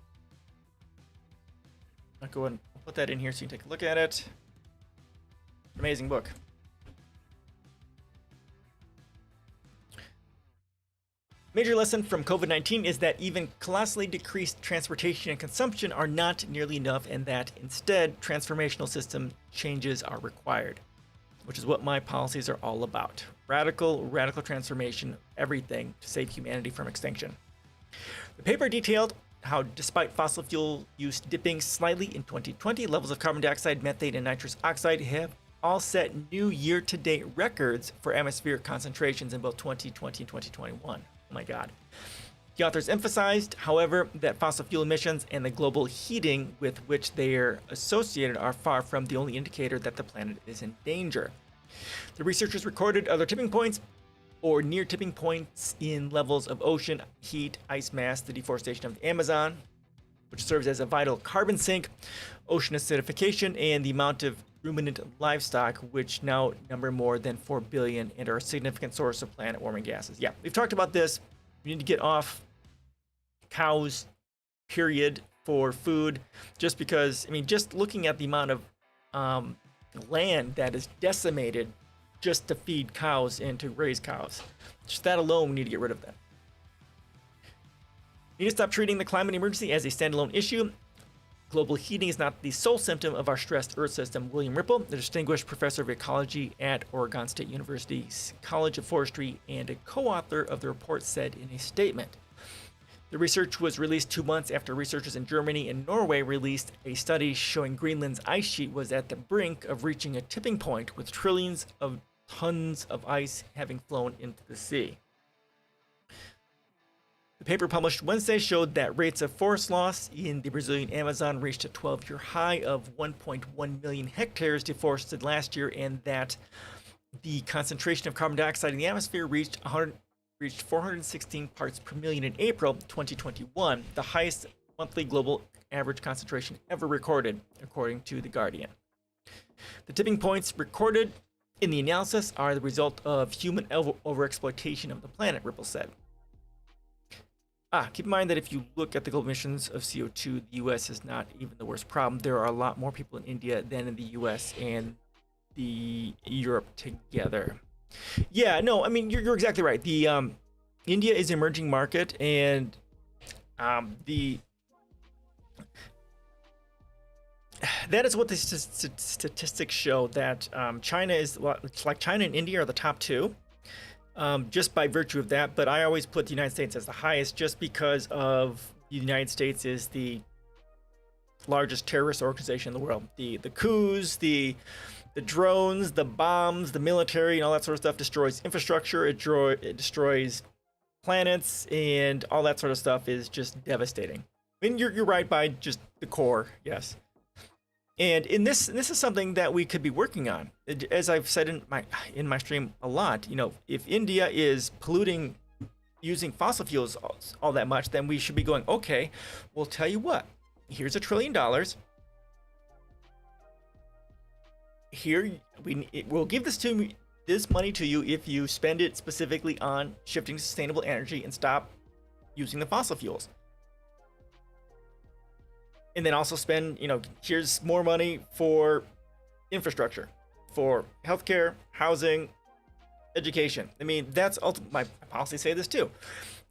I'll go ahead and put that in here so you can take a look at it. Amazing book. Major lesson from COVID-19 is that even colossally decreased transportation and consumption are not nearly enough, and that instead transformational system changes are required, which is what my policies are all about. Radical transformation, everything to save humanity from extinction. The paper detailed how despite fossil fuel use dipping slightly in 2020, levels of carbon dioxide, methane, and nitrous oxide have all set new year-to-date records for atmospheric concentrations in both 2020 and 2021. Oh my God. The authors emphasized, however, that fossil fuel emissions and the global heating with which they are associated are far from the only indicator that the planet is in danger. The researchers recorded other tipping points or near tipping points in levels of ocean heat, ice mass, the deforestation of the Amazon, which serves as a vital carbon sink, ocean acidification, and the amount of ruminant livestock, which now number more than 4 billion and are a significant source of planet warming gases. Yeah, we've talked about this. We need to get off cows, period, for food, just because, I mean, just looking at the amount of land that is decimated just to feed cows and to raise cows. Just that alone, we need to get rid of that. We need to stop treating the climate emergency as a standalone issue. Global heating is not the sole symptom of our stressed Earth system. William Ripple, the distinguished professor of ecology at Oregon State University's College of Forestry and a co-author of the report, said in a statement. The research was released 2 months after researchers in Germany and Norway released a study showing Greenland's ice sheet was at the brink of reaching a tipping point, with trillions of tons of ice having flown into the sea. The paper published Wednesday showed that rates of forest loss in the Brazilian Amazon reached a 12-year high of 1.1 million hectares deforested last year, and that the concentration of carbon dioxide in the atmosphere reached 416 parts per million in April 2021, the highest monthly global average concentration ever recorded, according to The Guardian. The tipping points recorded in the analysis are the result of human overexploitation of the planet, Ripple said. Keep in mind that if you look at the global emissions of CO2, the U.S. is not even the worst problem. There are a lot more people in India than in the U.S. and the Europe together. Yeah, no, I mean, you're exactly right. The India is an emerging market, and that is what the statistics show, that China is, like China and India are the top two. Just by virtue of that, but I always put the United States as the highest just because of the United States is the largest terrorist organization in the world. The coups, the drones, the bombs, the military, and all that sort of stuff destroys infrastructure. It destroys planets, and all that sort of stuff is just devastating. I mean, you're right by just the core, yes. And this is something that we could be working on. As I've said in my stream a lot, you know, if India is polluting using fossil fuels all that much, then we should be going, okay, we'll tell you what, here's $1 trillion. Here we'll give this money to you if you spend it specifically on shifting to sustainable energy and stop using the fossil fuels. And then also spend, you know, here's more money for infrastructure, for healthcare, housing, education. I mean, that's my policies say this too.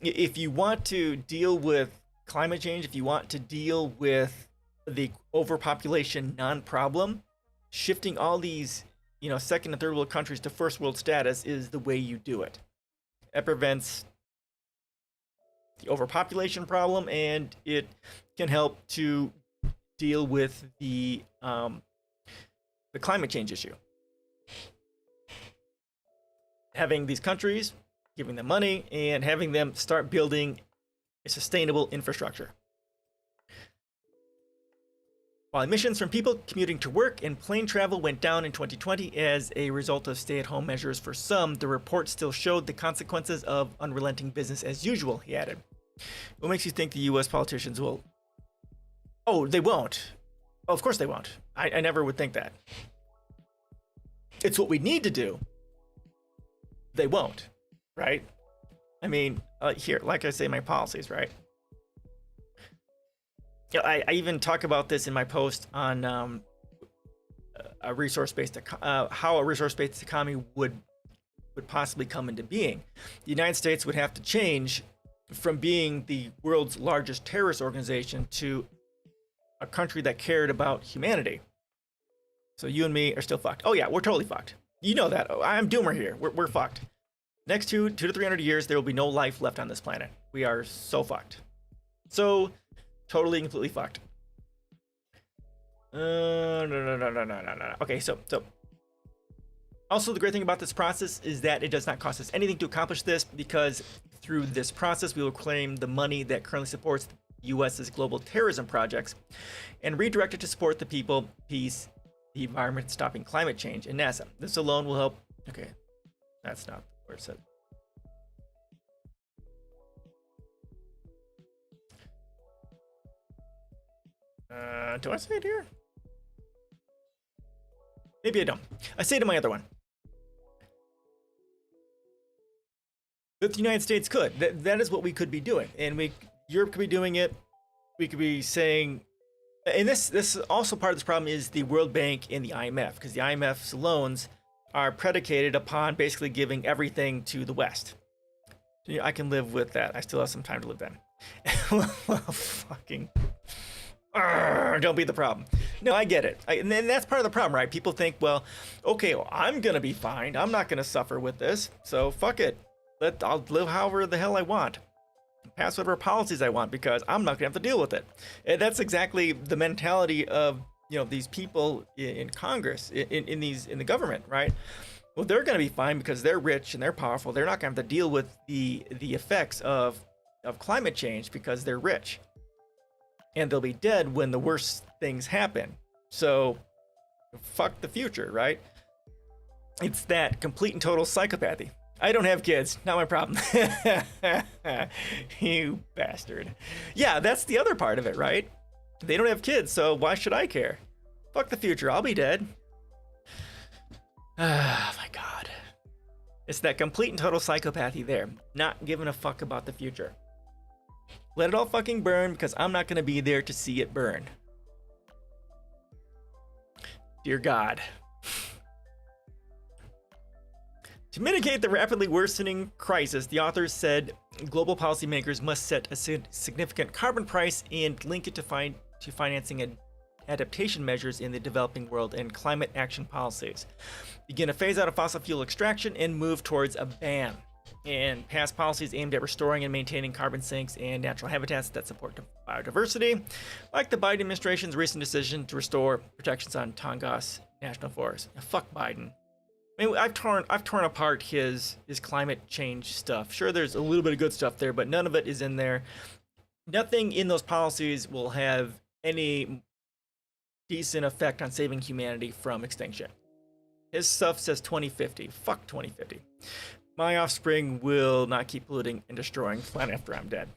If you want to deal with climate change, if you want to deal with the overpopulation non-problem, shifting all these, you know, second and third world countries to first world status is the way you do it. That prevents the overpopulation problem, and it can help to deal with the climate change issue. Having these countries, giving them money, and having them start building a sustainable infrastructure. While emissions from people commuting to work and plane travel went down in 2020 as a result of stay-at-home measures for some, the report still showed the consequences of unrelenting business as usual, he added. What makes you think the U.S. politicians will... Oh, they won't. Oh, of course they won't. I never would think that. It's what we need to do. They won't, right? I mean, here, like I say, my policies, right? I even talk about this in my post on a resource-based how a resource-based economy would possibly come into being. The United States would have to change from being the world's largest terrorist organization to a country that cared about humanity. So you and me are still fucked. Oh yeah, we're totally fucked. You know that. I'm doomer here. We're fucked. Next 200 to 300 years, there will be no life left on this planet. We are so fucked. So totally and completely fucked. No. Okay, so also the great thing about this process is that it does not cost us anything to accomplish this, because Through this process, we will claim the money that currently supports the U.S.'s global terrorism projects and redirect it to support the people, peace, the environment, stopping climate change, and NASA. This alone will help. Okay, that's not where it said. Do I say it here? Maybe I don't. I say it in my other one. But the United States could. That is what we could be doing, and Europe could be doing it. We could be saying, and this is also part of this problem is the World Bank and the IMF, because the IMF's loans are predicated upon basically giving everything to the West. I can live with that. I still have some time to live then. Well, fucking. Don't be the problem. No, I get it. And that's part of the problem, right? People think, well, okay, well, I'm going to be fine. I'm not going to suffer with this. So fuck it. I'll live however the hell I want. Pass whatever policies I want because I'm not going to have to deal with it. And that's exactly the mentality of, these people in Congress, in the government, right? Well, they're going to be fine because they're rich and they're powerful. They're not going to have to deal with the effects of climate change because they're rich. And they'll be dead when the worst things happen. So, fuck the future, right? It's that complete and total psychopathy. I don't have kids, not my problem. You bastard. Yeah, that's the other part of it, right? They don't have kids, so why should I care? Fuck the future, I'll be dead. Oh my god. It's that complete and total psychopathy there, not giving a fuck about the future. Let it all fucking burn because I'm not going to be there to see it burn. Dear God. To mitigate the rapidly worsening crisis, the authors said global policymakers must set a significant carbon price and link it to financing adaptation measures in the developing world and climate action policies. Begin a phase out of fossil fuel extraction and move towards a ban. And pass policies aimed at restoring and maintaining carbon sinks and natural habitats that support biodiversity, like the Biden administration's recent decision to restore protections on Tongass National Forest. Now, fuck Biden. I mean, I've torn apart his climate change stuff. Sure, there's a little bit of good stuff there, but none of it is in there. Nothing in those policies will have any decent effect on saving humanity from extinction. His stuff says 2050. Fuck 2050. My offspring will not keep polluting and destroying the planet after I'm dead.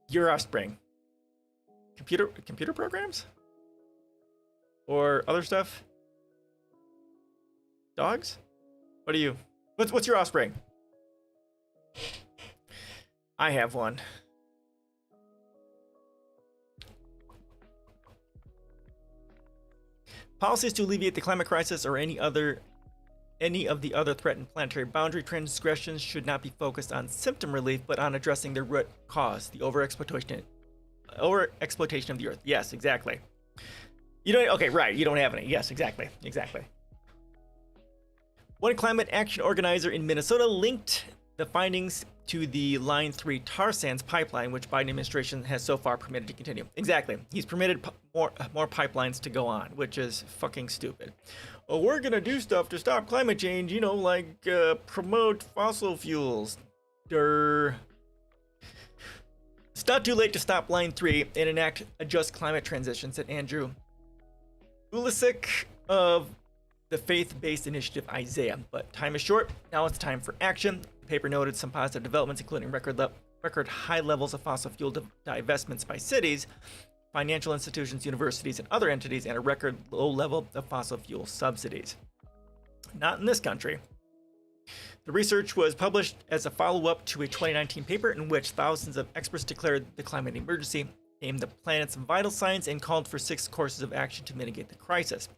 Your offspring. Computer programs? Or other stuff? Dogs? What are you? What's your offspring? I have one. Policies to alleviate the climate crisis or any of the other threatened planetary boundary transgressions should not be focused on symptom relief, but on addressing the root cause, the overexploitation of the earth. Yes, exactly. You don't. Okay, right. You don't have any. Yes, exactly. One climate action organizer in Minnesota linked the findings to the Line 3 tar sands pipeline, which Biden administration has so far permitted to continue. Exactly. He's permitted more pipelines to go on, which is fucking stupid. Oh, we're going to do stuff to stop climate change, like promote fossil fuels. It's not too late to stop Line 3 and enact a just climate transition, said Andrew Ulisic of the faith-based initiative Isaiah. But time is short. Now it's time for action. The paper noted some positive developments, including record high levels of fossil fuel divestments by cities, financial institutions, universities, and other entities, and a record low level of fossil fuel subsidies. Not in this country. The research was published as a follow-up to a 2019 paper in which thousands of experts declared the climate emergency, named the planet's vital signs, and called for 6 courses of action to mitigate the crisis.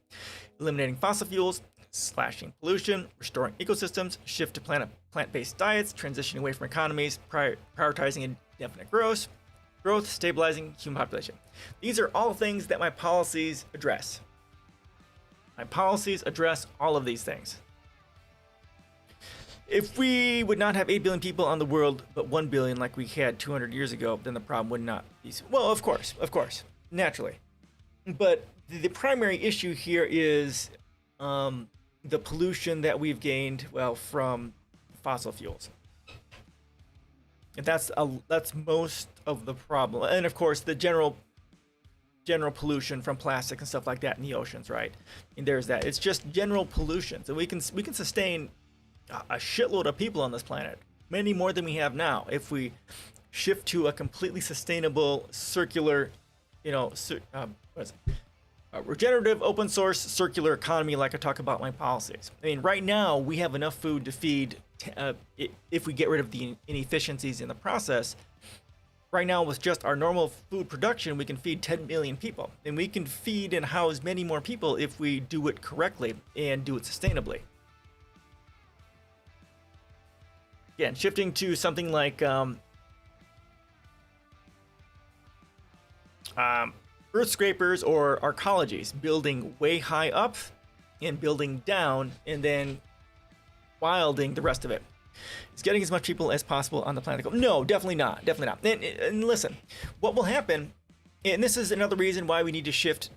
Eliminating fossil fuels, slashing pollution, restoring ecosystems, shift to plant-based diets, transitioning away from economies, prioritizing indefinite growth, stabilizing human population. These are all things that my policies address. My policies address all of these things. If we would not have 8 billion people on the world, but 1 billion like we had 200 years ago, then the problem would not be... Well, of course, naturally. But the primary issue here is the pollution that we've gained, well, from fossil fuels. And that's most of the problem. And of course, the general pollution from plastic and stuff like that in the oceans, right? And there's that. It's just general pollution. So we can sustain a shitload of people on this planet, many more than we have now, if we shift to a completely sustainable, circular, regenerative, open source, circular economy, like I talk about in my policies. I mean, right now we have enough food to feed. If we get rid of the inefficiencies in the process, right now with just our normal food production, we can feed 10 million people, and we can feed and house many more people if we do it correctly and do it sustainably. Again, shifting to something like earth scrapers or arcologies, building way high up and building down and then wilding the rest of it. It's getting as much people as possible on the planet. No, definitely not. Definitely not. And listen, what will happen, and this is another reason why we need to shift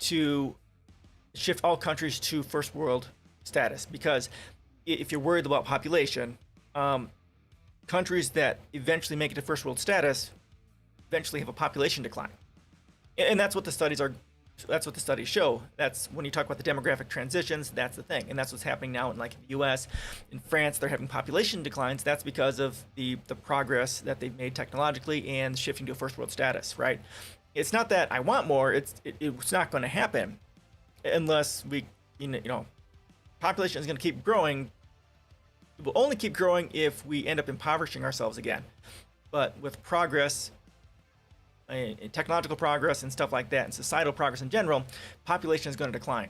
all countries to first world status, because if you're worried about population, countries that eventually make it to first world status eventually have a population decline. And that's what the studies show. That's when you talk about the demographic transitions, that's the thing. And that's what's happening now in like the US. In France, they're having population declines. That's because of the progress that they've made technologically and shifting to a first world status, right? It's not that I want more, it's not going to happen unless population is going to keep growing. It will only keep growing if we end up impoverishing ourselves again. But with progress, technological progress and stuff like that, and societal progress in general, population is going to decline.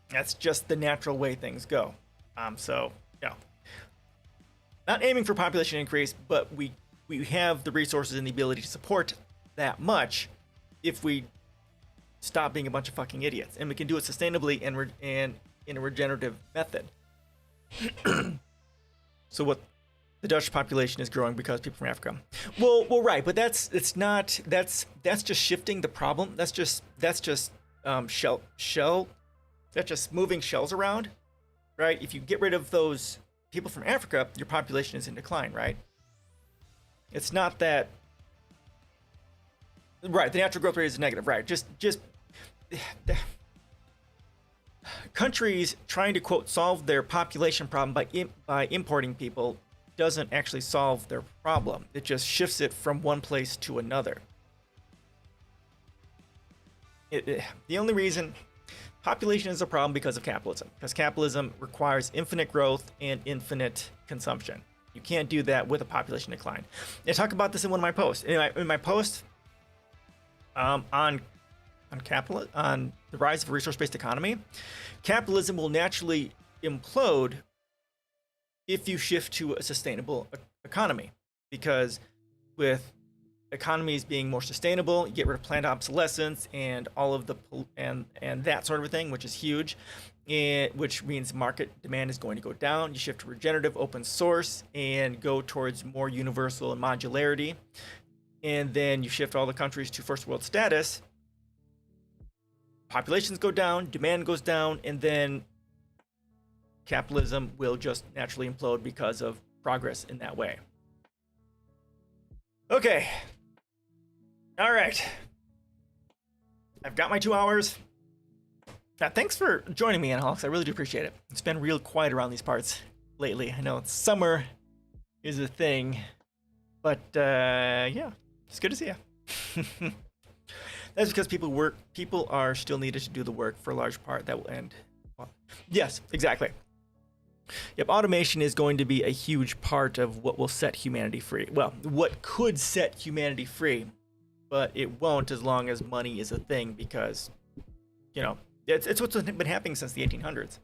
That's just the natural way things go. Not aiming for population increase, but we have the resources and the ability to support that much if we stop being a bunch of fucking idiots, and we can do it sustainably and in a regenerative method. So what? The Dutch population is growing because people from Africa. Well, right, but that's just shifting the problem. That's just moving shells around, right? If you get rid of those people from Africa, your population is in decline, right? It's not that, right? The natural growth rate is negative, right? Just countries trying to quote solve their population problem by importing people doesn't actually solve their problem. It just shifts it from one place to another. The only reason population is a problem because of capitalism, because capitalism requires infinite growth and infinite consumption. You can't do that with a population decline. I talk about this in one of my posts. In my post on the rise of a resource-based economy, capitalism will naturally implode if you shift to a sustainable economy, because with economies being more sustainable, you get rid of planned obsolescence and all of the and that sort of thing, which is huge, which means market demand is going to go down. You shift to regenerative, open source, and go towards more universal and modularity, and then you shift all the countries to first world status. Populations go down, demand goes down, and then capitalism will just naturally implode because of progress in that way. Okay. All right. I've got my 2 hours. Thanks for joining me, Alex. I really do appreciate it. It's been real quiet around these parts lately. I know summer is a thing, but yeah, it's good to see you. That's because people are still needed to do the work for a large part that will end. Yes, exactly. Yep, automation is going to be a huge part of what will set humanity free. Well, what could set humanity free, but it won't as long as money is a thing, because, it's what's been happening since the 1800s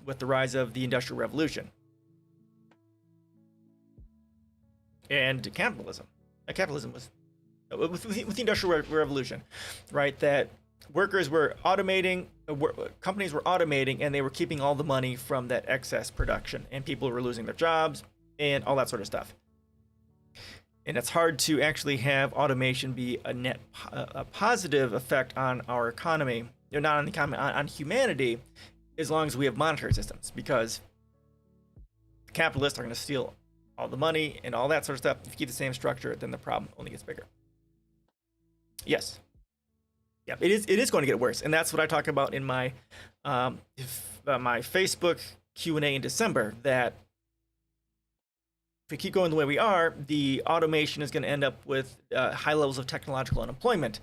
with the rise of the Industrial Revolution and capitalism. Capitalism was with the Industrial Revolution, right? That workers were automating, companies were automating, and they were keeping all the money from that excess production, and people were losing their jobs and all that sort of stuff. And it's hard to actually have automation be a positive effect on our economy, not on the economy, on humanity, as long as we have monetary systems, because capitalists are going to steal all the money and all that sort of stuff. If you keep the same structure, then the problem only gets bigger. Yes. Yeah, it is going to get worse, and that's what I talk about in my my Facebook Q&A in December. That if we keep going the way we are, the automation is going to end up with high levels of technological unemployment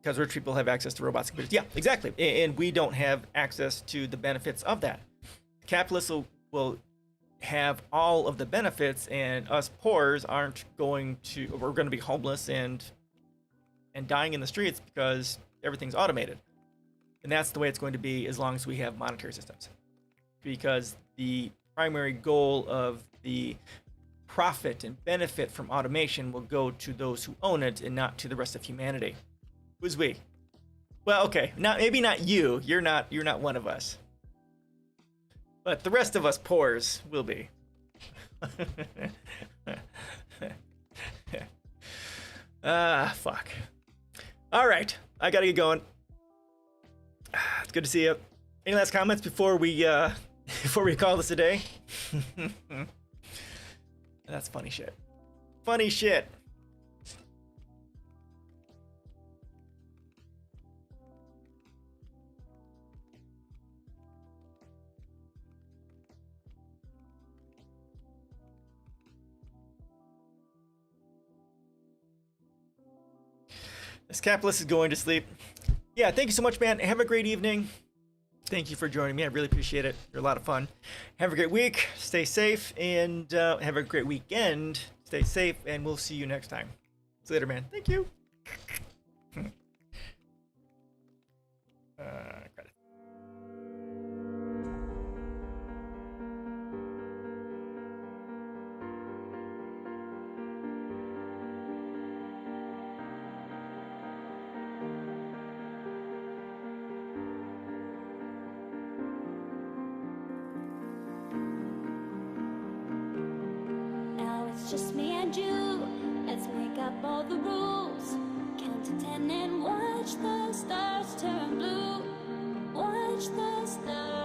because rich people have access to robots and computers. Yeah, exactly, and we don't have access to the benefits of that. Capitalists will have all of the benefits, and us poors aren't going to. We're going to be homeless and dying in the streets because everything's automated. And that's the way it's going to be as long as we have monetary systems. Because the primary goal of the profit and benefit from automation will go to those who own it and not to the rest of humanity. Who's we? Well, okay, maybe not you. You're not one of us. But the rest of us poors will be. Fuck. All right, I gotta get going. It's good to see you. Any last comments before we call this a day? That's funny shit. Funny shit. This capitalist is going to sleep. Yeah, thank you so much, man. Have a great evening. Thank you for joining me. I really appreciate it. You're a lot of fun. Have a great week. Stay safe, and have a great weekend. Stay safe, and we'll see you next time. See you later, man. Thank you. Credit. Just me and you, let's make up all the rules. Count to 10 and watch the stars turn blue. Watch the stars.